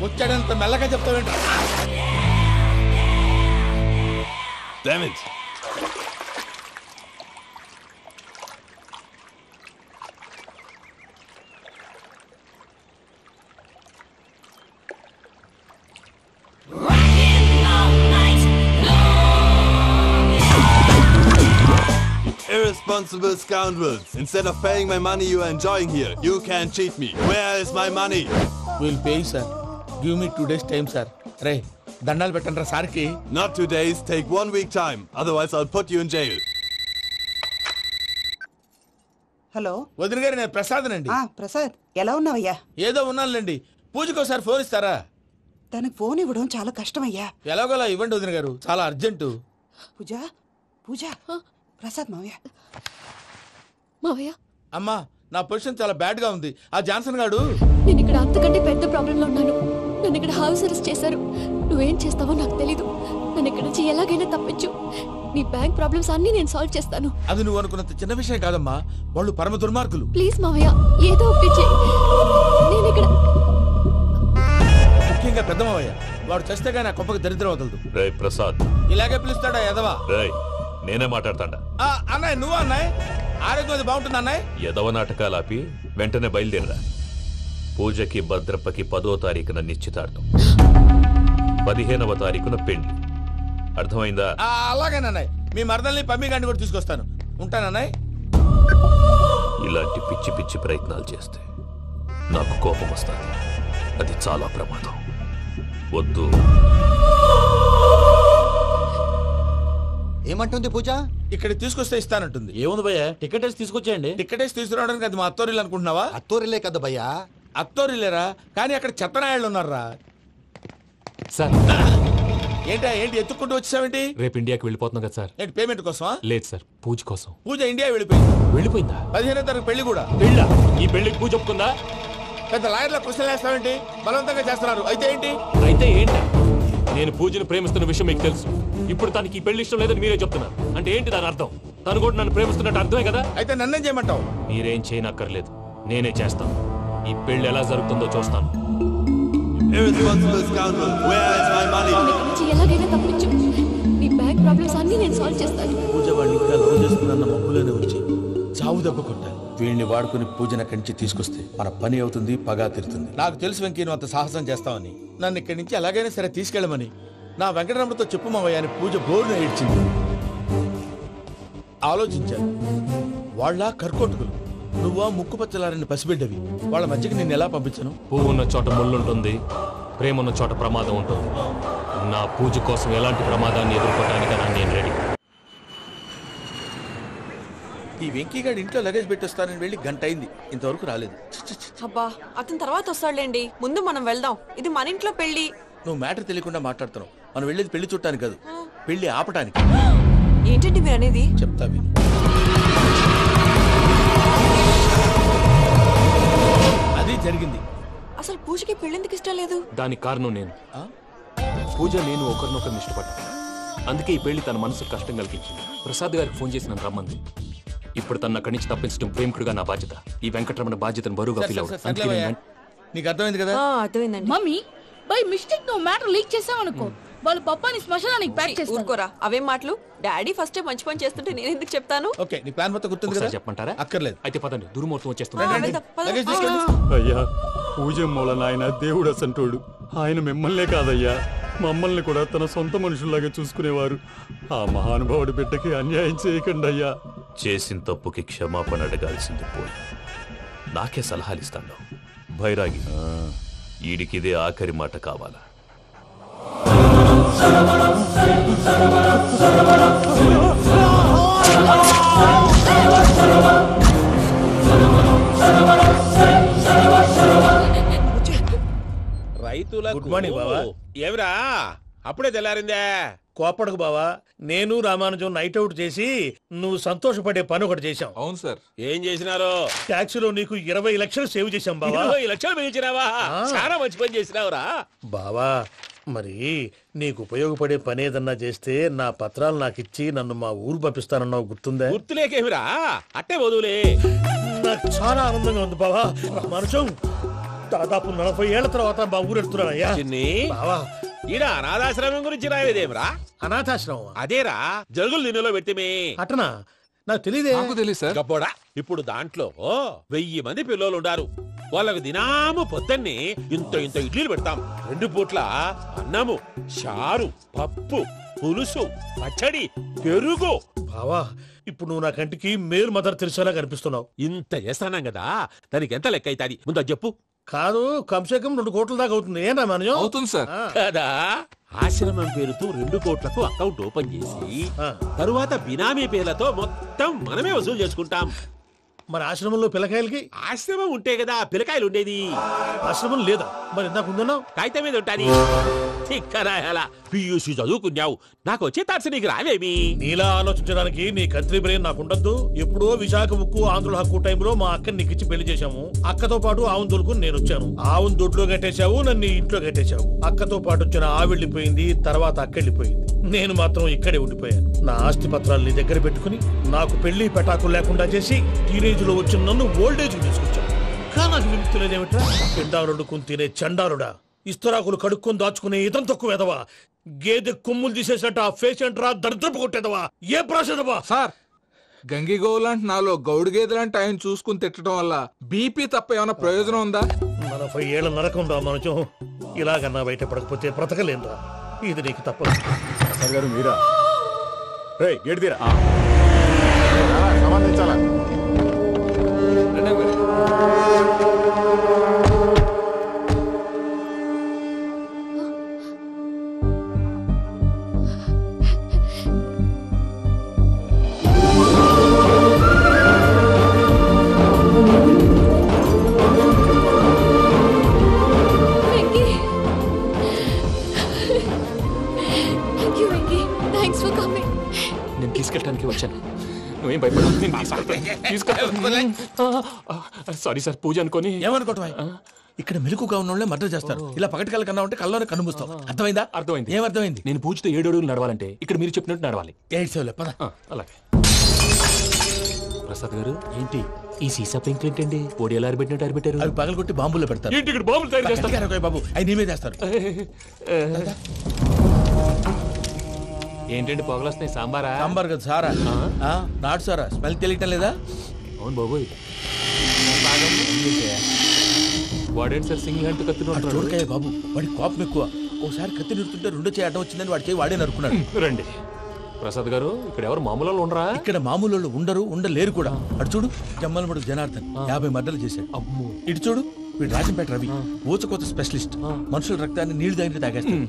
వచ్చాడంత మెల్లగా చెప్తావేంట? Irresponsible scoundrels. Instead of paying my money you are enjoying here, you can't cheat me. Where is my money? We'll pay, sir. Give me 2 days time, sir. Ray, దండాలు పెట్టండి సార్కి. Not 2 days, take 1 week time. Otherwise I'll put you in jail. Hello వదిన గారు, నేను ప్రసాదనండి. ప్రసాద్, ఎలా ఉన్నావయ్యా? ఏదో ఉన్నానులేండి. పూజకి ఒకసారి ఫోన్ ఇస్తారా? తనకు ఫోన్ ఇవ్వడం చాలా కష్టమయ్యా. ఎలాగోలా ఇవ్వండి వదిన గారు, చాలా అర్జెంటు. పూజ పూజ, ప్రసాద్ మావయ్య. మావయ్య, అమ్మా, నా పొజిషన్ చాలా బ్యాడ్ గా ఉంది. ఆ జాన్సన్ గాడు, నేను ఇక్కడ అంతకంటే పెద్ద ప్రాబ్లంలో ఉన్నాను. నన్ను ఇక్కడ హౌస్ అరెస్ట్ చేశారు. నువ్వేం చేస్తావో నాకు తెలీదు. నన్ను ఇక్కడ నుంచి ఎలాగైనా తప్పించు. నీ బ్యాంక్ ప్రాబ్లమ్స్ అన్ని నేను సాల్వ్ చేస్తాను. అది నువ్వు అనుకున్నంత చిన్న విషయం కాదమ్మా. వాళ్ళు పరమ దుర్మార్గులు. ప్లీజ్ మావయ్య, ఏదో ఒకటి చెయ్యి. నేను ఇక్కడ ముఖ్యంగా పెద్ద మావయ్య, వాడు చస్తే కానీ ఆ కొంపకి దరిద్రం వదలదు. రే ప్రసాద్, ఇలాగే పిలుస్తాడా ఎదవా? రేయ్, నేనే మాట్లాడతాడా? అన్నయ్య, నువ్వు అన్నయ్య, ఆరోగ్యం అది బాగుంటుంది అన్నయ్య. యదవ నాటకాలు ఆపి వెంటనే బయలుదేరరా. పూజకి భద్రప్పకి 10వ తారీఖున నిశ్చితార్థం, 15వ తారీఖున పెళ్లి. అర్థమైందా? అలాగేనన్నాయ్. మీ మరదల్ని పమ్మి గండి కూడా తీసుకొస్తాను. ఉంటానన్నాయ్. ఇలాంటి పిచ్చి పిచ్చి ప్రయత్నాలు చేస్తే నాకు కోపం వస్తుంది. అది చాలా ప్రమాదం. వద్దు. ఏమంటుంది పూజ? ఇక్కడ తీసుకొస్తే ఇస్తానంటుంది. ఏముంది భయ్యా, టికెట్ వేసి తీసుకొచ్చేయండి. టికెట్ వేసి తీసుకురావడానికి అది మా అత్తోరిల్లు అనుకుంటున్నావా? అత్తోరిలే కదా భయ్యా. అత్తోరిల్లేరా, కానీ అక్కడ చెత్తనాయాళ్ళు ఉన్నారా? సార్ ఏంటి ఎత్తుక్కుంటూ వచ్చావేంటి? రేపు ఇండియాకి వెళ్ళిపోతున్నాం కదా సార్. ఏంటి పేమెంట్ కోసమా? లేదు సార్, పూజ కోసం. పూజ ఇండియా వెళ్ళిపోయింది. వెళ్ళిపోయిందా? 15వ తారీఖు పెళ్లి కూడా. పెళ్ళా? ఈ పెళ్లికి పూజ ఒప్పుకుందా? పెద్ద లాయర్ల క్వశ్చన్ వేస్తావేంటి? బలవంతంగా చేస్తున్నారు. అయితే ఏంటి? అయితే ఏంటా? నేను పూజను ప్రేమిస్తున్న విషయం మీకు తెలుసు. ఇప్పుడు తనకి ఈ పెళ్లి ఇష్టం లేదని మీరే చెప్తున్నారు. అంటే ఏంటి దాని అర్థం? తను కూడా నన్ను ప్రేమిస్తున్నట్టు అర్థమే కదా? అయితే నన్నేం చేయమంటావు? మీరేం చేయనక్కర్లేదు, నేనే చేస్తాను. ఈ పెళ్లి ఎలా జరుగుతుందో చూస్తాను. Irresponsible scoundrel, where is my money? ఎలాగైనా తప్పించు. నీ బ్యాంక్ ప్రాబ్లమ్స్ అన్ని నేను సాల్వ్ చేస్తాను. పూజ వాళ్ళు ఇంకా లవ్ చేస్తుందన్న మబ్బులోనే వచ్చి చావు దెబ్బ కొట్టాను. వీళ్ళని వాడుకుని పూజన కంచి తీసుకొస్తే మన పని అవుతుంది, పగా తీరుతుంది. నాకు తెలుసు వెంకీ నువ్వు అంత సాహసం చేస్తావని. నన్ను ఇక్కడి నుంచి ఎలాగైనా సరే తీసుకెళ్ళమని నా వెంకటరమణతో చెప్పు మావయ్య అని పూజ బోరున ఏడ్చింది. ఆలోచించాను. వాళ్ళ కర్కోటకులు, నువ్వా ముక్కుపచ్చలారని పసిబిడ్డవి. వాళ్ళ మధ్యకి నేను ఎలా పంపించను? పువ్వు ఉన్న చోట ముళ్ళుంటుంది, ప్రేమ ఉన్న చోట ప్రమాదం ఉంటుంది. నా పూజ కోసం ఎలాంటి ప్రమాదాన్ని ఎదుర్కోవడానికైనా నేను రెడీ. ఈ వెంకీగాడు ఇంట్లో లగేజ్ పెట్టొస్తానని వెళ్ళి గంట అయింది, ఇంతవరకు రాలేదు. అబ్బా అతని తర్వాత వస్తాడులేండి, ముందు మనం వెళ్దాం. ఇది మన ఇంట్లో పెళ్లి. నువ్వు మ్యాటర్ తెలియకుండా మాట్లాడుతున్నావు. మనం వెళ్ళేది పెళ్లి చుట్టానికి కాదు, పెళ్లి ఆపటానికి. ఏంటండి మీరు అనేది? చెప్తా విను. అది జరిగింది. అసలు పూజకి పెళ్ళెందుకు ఇష్టం లేదు? దానికి కారణం నేను. పూజ నేను ఒకరినొకరిని ఇష్టపడ్డా. అందుకే ఈ పెళ్లి తన మనసుకు కష్టం కలిగించింది. ప్రసాద్ గారికి ఫోన్ చేసి నన్ను రమ్మంది. ఇప్పుడు తన అక్కడి నుంచి తప్పించడం ప్రేమికుడుగా నా బాధ్యత. ఈ వెంకటరమణ బాధ్యతను బరువుగా ఫీల్ అవుతుంది. నీకు అర్థమైంది కదా? అర్థమైందండి. మమ్మీ బై మిస్టేక్ నువ్వు మ్యాటర్ లీక్ చేసావనుకో, వాళ్ళు పప్పాని శ్మశానానికి ప్యాక్ చేస్తారు. ఊరుకోరా, అవేం మాటలు. డాడీ ఫస్ట్ మంచి పని చేస్తుంటే నేను ఎందుకు చెప్తాను? ఓకే, నీ ప్లాన్ మొత్తం గుర్తుంది కదా? చెప్పమంటారా? అక్కర్లేదు. అయితే పదండి, దుర్ముహూర్తం వచ్చేస్తుంది. అయ్యా, పూజ మూలన ఆయన దేవుడు అసంటోడు. ఆయన మిమ్మల్నే కాదయ్యా, మమ్మల్ని కూడా తన సొంత మనుషుల్లాగా చూసుకునేవారు. ఆ మహానుభావుడి బిడ్డకి అన్యాయం చేయకండి అయ్యా. చేసిన తప్పుకి క్షమాపణ అడగాల్సింది పోయి నాకే సలహాలు ఇస్తాను. భైరాగి, ఈడికిదే ఆఖరి మాట కావాలా? రైతులకు గుడ్ మార్నింగ్ బావా. ఏమిరా అప్పుడే తెల్లారిందే? కోపడకు బావా, నేను రామానుజం నైట్ అవుట్ చేసి నువ్వు సంతోషపడే పని ఒకటి చేశాం. అవును సార్. ఏం చేసినారు? ట్యాక్సీలో నీకు 20 లక్షలు సేవ్ చేశాం బావా. 20 లక్షలు మిగిల్చినావా? చాలా మంచి పని చేసినావురా బావా. మరి నీకు ఉపయోగపడే పని ఏదన్నా చేస్తే నా పత్రాలు నాకిచ్చి నన్ను మా ఊరు పంపిస్తానన్నావు, గుర్తుందా? గుర్తులేకేమిరా, అట్టే వదులే. నాకు చాలా ఆనందంగా ఉంది బావా. రామానుజం, దాదాపు 40 ఏళ్ల తర్వాత మా ఊరు ఎడుతున్నానయ్యా. బావా, ఈడ అనాథాశ్రమం గురించి రాయలేదేమిరా? అనాథాశ్రమం అదేరా, జరుగులు దీనిలో పెట్టిమే. అటనా? నాకు తెలియదే. నాకు తెలియదు సార్. గబ్బోడా, ఇప్పుడు దాంట్లో 1000 మంది పిల్లలు ఉండారు. వాళ్ళకు దినాము పొద్దున్నే ఇంత ఇంత ఇడ్లీలు పెడతాం. 2 పూట్ల అన్నము, చారు, పప్పు, పులుసు, పచ్చడి, పెరుగు. బావా, ఇప్పుడు నువ్వు నా కంటికి మేలు మదర్ తెలిసేలా కనిపిస్తున్నావు. ఇంత చేస్తానం కదా, దానికి ఎంత లెక్క అవుతుంది ముందు చెప్పు. కాదు, కంసే కం 2 కోట్ల దాకా అవుతుంది. ఏం రామానుజం? అవుతుంది సార్. కదా, ఆశ్రమం పేరుతో 2 కోట్లకు అకౌంట్ ఓపెన్ చేసి తరువాత బినామీ పేర్లతో మొత్తం మనమే వసూలు చేసుకుంటాం. మరి ఆశ్రమంలో పిల్లకాయలకి? ఆశ్రమం ఉంటే కదా పిల్లకాయలు ఉండేది. ఆశ్రమం లేదా? మరి ఇందాక ఉందన్నావు. కాగితం మీద ఉంటాది. చిక్కరాయాలా, పియూసీ చదువుకున్నావు, నాకు వచ్చే తాట్స్ నీకు రావేమి? నీలా ఆలోచించడానికి నీ కత్రి బ్రెయిన్ నాకు ఉండద్దు. ఎప్పుడో విశాఖ ఉక్కు ఆంధ్రుల హక్కు టైంలో మా అక్కని నీకిచ్చి పెళ్లి చేశాము. అక్కతో పాటు ఆవును దొడుకుని నేను వచ్చాను. ఆవును దొడ్లో కట్టేశావు, నన్ను ఇంట్లో కట్టేశావు. అక్కతో పాటు వచ్చిన ఆవిళ్ళిపోయింది, తర్వాత అక్కెళ్ళిపోయింది. నేను మాత్రం ఇక్కడే ఉండిపోయాను. నా ఆస్తి పత్రాలు నీ దగ్గర పెట్టుకుని నాకు పెళ్లి పెటాకులు లేకుండా చేసి టీనేజ్ లో వచ్చిన నన్ను ఓల్డేజ్ తీసుకొచ్చాను. కానీ నాకు విముక్తి లేదేమిట్రా? పిండారుడుకుని తినే చండారుడా, ఇస్తరాకులు కడుక్కొని దాచుకునే ఇతం తక్కువ ఎదవా, గేదె కొమ్ములు తీసేసట ఆ పేషెంట్ రా దరిద్రపు కొట్టేదవా, ఏ ప్రాసెదవా? సార్, గంగిగోవు లాంటి నాలో గౌడు గేదె లాంటి ఆయన చూసుకుని తిట్టడం వల్ల బీపీ తప్ప ఏమైనా ప్రయోజనం ఉందా? 40 ఏళ్ళ నరకం రా మనచం. ఇలాగన్నా బయటపడకపోతే బ్రతకలేనురా. ఇది నీకు తప్పదు. ప్రసాద్ గారు మీరా? రే గేట్ తీరా. సంబంధించాలా? నేను తీసుకెళ్ళడానికి వచ్చాను. నువ్వేం భయపడవు. సారీ సార్, పూజ అనుకోని. ఏమనుకోవటం? ఇక్కడ మెలుకుగా ఉన్న వాళ్ళే మర్డర్ చేస్తారు. ఇలా పగటి కళ్ళ కన్నా ఉంటే కళ్ళలోనే కనుమూస్తావు. అర్థమైందా? అర్థమైంది. ఏమర్థమైంది? నేను పూజతో 7 అడుగులు నడవాలంటే ఇక్కడ మీరు చెప్పినట్టు నడవాలి. 8 సెవెన్ పద. అలాగే. ప్రసాద్ గారు ఏంటి ఈ సీసా పెంకులు ఏంటండి? పొడి ఎలా అరబెట్టినట్టు అరబెట్టారు? అవి పగలగొట్టి బాంబుల్లో పెడతారు. ఏంటి ఇక్కడ బాంబులు తయారు చేస్తారు? బాబు అవి నీవే చేస్తారు. ఏంటండి పొగలు వస్తున్నాయి? సాంబారా? సాంబార్ కదా సారా. నాటు సారా. స్మెల్ తెలియటం లేదా? అవును బాబోయ్. వాడేంటి సార్ సింగిల్ హ్యాండ్ కత్తి చూడకాయ బాబు, వాడి కోపం ఎక్కువ. ఓసారి కత్తి నిరుతుంటే 2 చేయి అడ్డం వచ్చిందని వాడి చేయి వాడే నరుకున్నాడు. రండి ప్రసాద్ గారు, ఇక్కడ ఎవరు మామూలు వాళ్ళు ఉండరా? ఇక్కడ మామూలు వాళ్ళు ఉండరు, ఉండలేరు కూడా. అటు చూడు, జమ్మలమడుగు జనార్దన్ 50 మర్డర్లు చేశాడు. ఇటు చూడు, వీడు రాజంపేట రవి ఊచకోత స్పెషలిస్ట్. మనుషుల రక్తాన్ని నీళ్లు దగ్గర తాగేస్తాడు.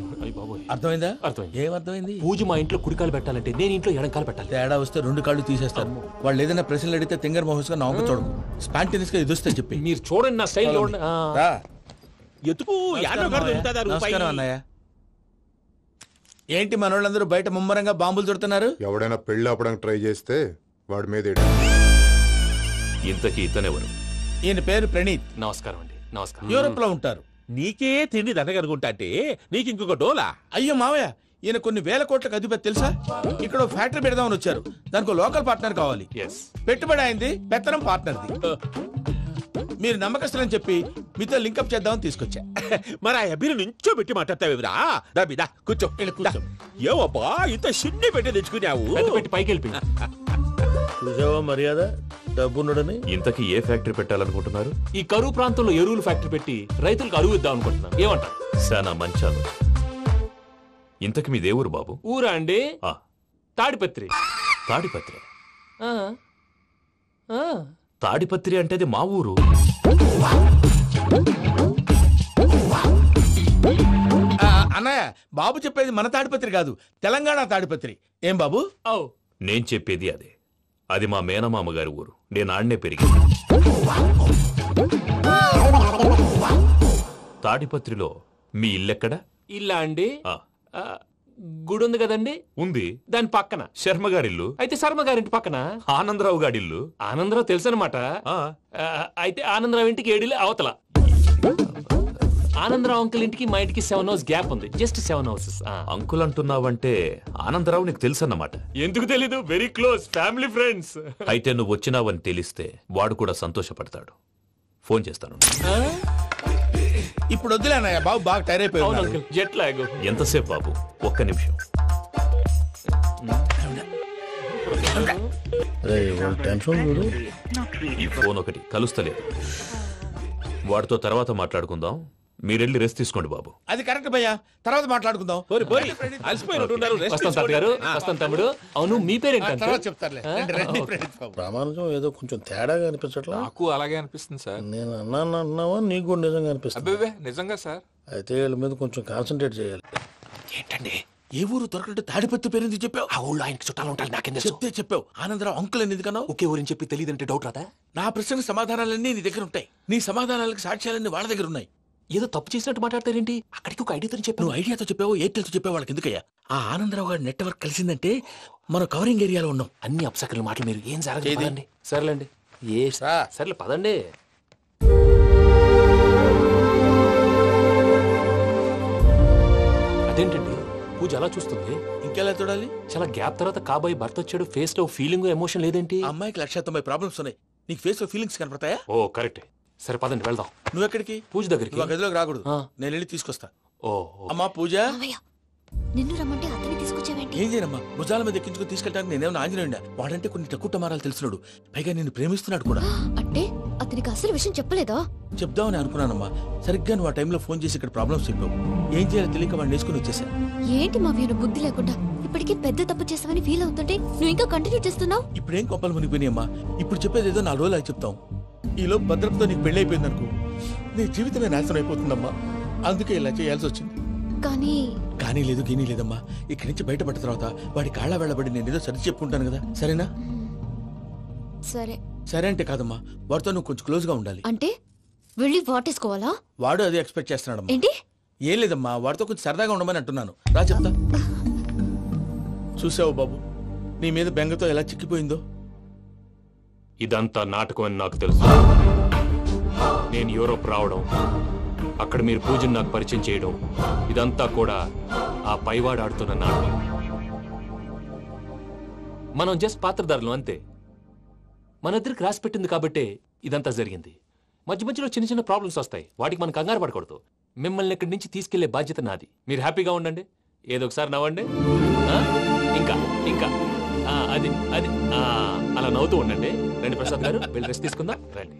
అర్థమైందా? ఏమర్థమైంది? పూజ మా ఇంట్లో కుడికాలు పెట్టాలంటే నేను ఇంట్లో ఎడంకాలు పెట్టాలి. తేడా వస్తే 2 కాళ్ళు తీసేస్తారు. వాళ్ళు ఏదైనా ప్రశ్నలు అడిగితే తింగర్ మహోస్ గా నవ్వు చూడకు. స్పాంటినియస్ గా ఎదుస్తే చెప్పి. మీరు చూడండి నా స్టైల్. ఎందుకు నమస్కారం అన్నయ్య. ఏంటి మనోళ్ళందరూ బయట ముమ్మరంగా బాంబులు చుడుతున్నారు? ఎవడైనా పెళ్లి ఆపడానికి ట్రై చేస్తే వాడి మీద. ఇంతకీ ఇతనెవరు? ఈయన పేరు ప్రణీత్. నమస్కారం అండి. నమస్కారం. యూరోప్ లో ఉంటారు. నీకే తిండి దండగనుకుంటా అంటే నీకు ఇంకొక డోలా? అయ్యో మావయ్య, ఈయన కొన్ని వేల కోట్లకు అధిపతి తెలుసా? ఇక్కడ ఫ్యాక్టరీ పెడదామని వచ్చారు. దానికి లోకల్ పార్ట్నర్ కావాలి. పెట్టుబడి అయింది, పెత్తనం పార్ట్నర్ది. మీరు నమ్మకస్తులని చెప్పి మీతో లింకప్ చేద్దామని తీసుకొచ్చా. మరి ఆ అబ్బిని నుంచో పెట్టి మాట్లాడతావురా? దాబిదా కూర్చో. ఏవబ్బా ఇంత సిడ్ని పెట్టి తెచ్చుకున్నావు? పెట్టి పైకి వెళ్ళి చూసావా మర్యాద డబ్బున్నడని. ఇంతకీ ఏ ఫ్యాక్టరీ పెట్టాలనుకుంటున్నారు? ఈ కరువు ప్రాంతంలో ఎరువులు ఫ్యాక్టరీ పెట్టి రైతులకు అరువు ఇద్దాం అనుకుంటున్నాను. ఏమంటారు? శానా మంచి ఆలోచన. ఇంతకి మీ దేవురు బాబు? ఊరా అండి? తాడిపత్రి. తాడిపత్రి? తాడిపత్రి అంటే అది మా ఊరు. అన్నయ్య, బాబు చెప్పేది మన తాడిపత్రి కాదు, తెలంగాణ తాడిపత్రి. ఏం బాబు? నేను చెప్పేది అదే. అది మా మేనమామ గారి ఊరు. నేను ఆడనే పెరిగింది. తాడిపత్రిలో మీ ఇల్లెక్కడ? ఇల్లా అండి? గుడి ఉంది కదండి. ఉంది. దాని పక్కన శర్మగారిల్లు. అయితే శర్మగారింటి పక్కన ఆనందరావు గారిల్లు. ఆనందరావు తెలుసు అనమాట. అయితే ఆనందరావు ఇంటికి 7 అవతల. ఆనందరావు అంకుల్ ఇంటికి మా ఇంటికి 7 hours గ్యాప్ ఉంది. Just 7 hours. అంకుల్ అంటున్నావంటే ఆనందరావు నీకు తెలుసు అన్నమాట. ఎందుకు తెలీదు? Very close family friends. అయితే నువ్వు వచ్చినావని తెలిస్తే వాడు కూడా సంతోషపడతాడు. ఫోన్ చేస్తాను. ఇప్పుడు వద్దులే అన్నయ్య, బాబు బాగా టైర్ అయిపోయాడు. Jet lag. ఎంతసేపు బాబు? ఒక్క నిమిషం. ఈ ఫోన్ ఒకటి కలుస్తలేదు. వాడితో తర్వాత మాట్లాడుకుందాం. మీరెళ్ళి రెస్ట్ తీసుకోండి బాబు. అది కరెక్ట్ భయ్యా, తర్వాత మాట్లాడుకుందాం. తమ్ముడు, అవును మీ పేరేంటి? ప్రామాణికం ఏదో కొంచెం తేడాగా అనిపించట్లా? నాకు అలాగే అనిపిస్తుంది సార్. నేను అన్నావా నీకు కూడా నిజంగా అనిపిస్తుంది? నిజంగా సార్. అయితే వీళ్ళ మీద కొంచెం కాన్సన్ట్రేట్ చేయాలి. ఏంటండి ఏ ఊరు దొరకట్టు తాడిపత్రి పేరు ఎందుకు చెప్పావు? ఆ ఊళ్ళో ఆయనకి చుట్టాలు ఉంటారు. నాకేం చెప్తే చెప్పావు. ఆనందరావు అంకుల్ అని ఎందుకన్నావు? ఒకే ఊరిని చెప్పి తెలియదంటే డౌట్ రాదా? నా ప్రశ్నకు సమాధానాలన్నీ నీ దగ్గర ఉంటాయి. నీ సమాధానాలకు సాక్ష్యాలన్నీ వాళ్ళ దగ్గర ఉన్నాయి. ఏదో తప్పు చేసినట్టు మాట్లాడతారేంటి? అక్కడికి ఒక ఐడియాతో చెప్పావు. నువ్వు ఐడియాతో చెప్పావు, ఎయిర్టెల్తో చెప్పావు. వాళ్ళకి ఎందుకయ్యా? ఆ ఆనందరావు గారి నెట్వర్క్ కలిసిందంటే మనం కవరింగ్ ఏరియాలో ఉన్నాం. అన్ని అప్సకర్ల మాటలు మీరు ఏం జరగదండి. సర్లేండి. సర్లే పదండి. అదేంటండి పూజ అలా చూస్తుంది? ఇంకెలా చూడాలి? చాలా గ్యాప్ తర్వాత కాబోయే భర్త వచ్చాడు. ఫేస్ లో ఫీలింగ్ ఎమోషన్ లేదేంటి? అమ్మాయికి 190 ప్రాబ్లమ్స్ ఉన్నాయి. నీకు ఫేస్ లో ఫీలింగ్స్ కనపడతాయా? ఓ కరెక్ట్. సరే పదండి వెళ్దాం. నువ్వు ఎక్కడికి? పూజ దగ్గరికి. నువ్వు గదిలోకి రాకూడదు, నేను వెళ్ళి తీసుకొస్తా. ఓ అమ్మా పూజ, నిన్ను రమ్మంటే అతన్ని తీసుకొచ్చావేంటి? ఏం చేయనమ్మా, భుజాల మీద ఎక్కించుకుని తీసుకెళ్ళడానికి నేనేమన్నా ఆంజనేయుడా? వాడంటే కొన్ని తక్కువ టమారాలు తెలిసినాడు, పైగా నేను ప్రేమిస్తున్నాడు కూడా. అంటే అతనికి అసలు విషయం చెప్పలేదా? చెప్దామని అనుకున్నానమ్మా, సరిగ్గా నువ్వు ఆ టైంలో ఫోన్ చేసి ఇక్కడ ప్రాబ్లమ్స్ చెప్పావు. ఏం చేయాలో తెలియక వాడిని వేసుకుని వచ్చేసా. ఏంటి మావయ్య నువ్వు బుద్ధి లేకుండా ఇప్పటికీ పెద్ద తప్పు చేసావని ఫీల్ అవుతుంటే నువ్వు ఇంకా కంటిన్యూ చేస్తున్నావు. ఇప్పుడేం కొప్పలు మునిగిపోయినాయమ్మా, ఇప్పుడు చెప్పేది ఏదో 4 రోజులు అది చెప్తాం. ఈలో భద్రతతో నీకు పెళ్లి అయిపోయింది అనుకో, నీ జీవితమే నాశనం అయిపోతుందమ్మా. అందుకే ఇలా చేయాల్సి వచ్చింది. కానీ లేదు గీనీ లేదమ్మా. ఇక్కడి నుంచి బయటపడ్డ తర్వాత వాడి కాళ్ళ వెళ్ళబడి నేను ఏదో సరి చెప్పుకుంటాను కదా, సరేనా? సరే. సరే అంటే కాదమ్మా, వాడితో నువ్వు కొంచెం క్లోజ్ గా ఉండాలి. అంటే వెళ్ళి వాటేసుకోవాలా? వాడు అదే ఎక్స్పెక్ట్ చేస్తున్నాడమ్మా. ఏంటి? ఏం లేదమ్మా, వాడితో కొంచెం సరదాగా ఉండమని అంటున్నాను. రా చెప్తా. చూసావు బాబు, నీ మీద బెంగతో ఎలా చిక్కిపోయిందో. ఇదంతా నాటకం అని నాకు తెలుసు. నేను యూరోప్ రావడం, అక్కడ మీరు పూజను నాకు పరిచయం చేయడం, ఇదంతా కూడా ఆ పైవాడు ఆడుతున్న నాటకం. మనం జస్ట్ పాత్రధారులు అంతే. మన ఇద్దరికి రాసి పెట్టింది కాబట్టే ఇదంతా జరిగింది. మధ్య మధ్యలో చిన్న చిన్న ప్రాబ్లమ్స్ వస్తాయి, వాటికి మనం కంగారు పడకూడదు. మిమ్మల్ని ఇక్కడి నుంచి తీసుకెళ్లే బాధ్యత నాది. మీరు హ్యాపీగా ఉండండి, ఏదో ఒకసారి నవ్వండి. ఇంకా ఇంకా అది అది అలా నవ్వుతూ ఉండండి. రండి ప్రసాద్ గారు, వెళ్ళి రెస్ట్ తీసుకుందాం. రండి.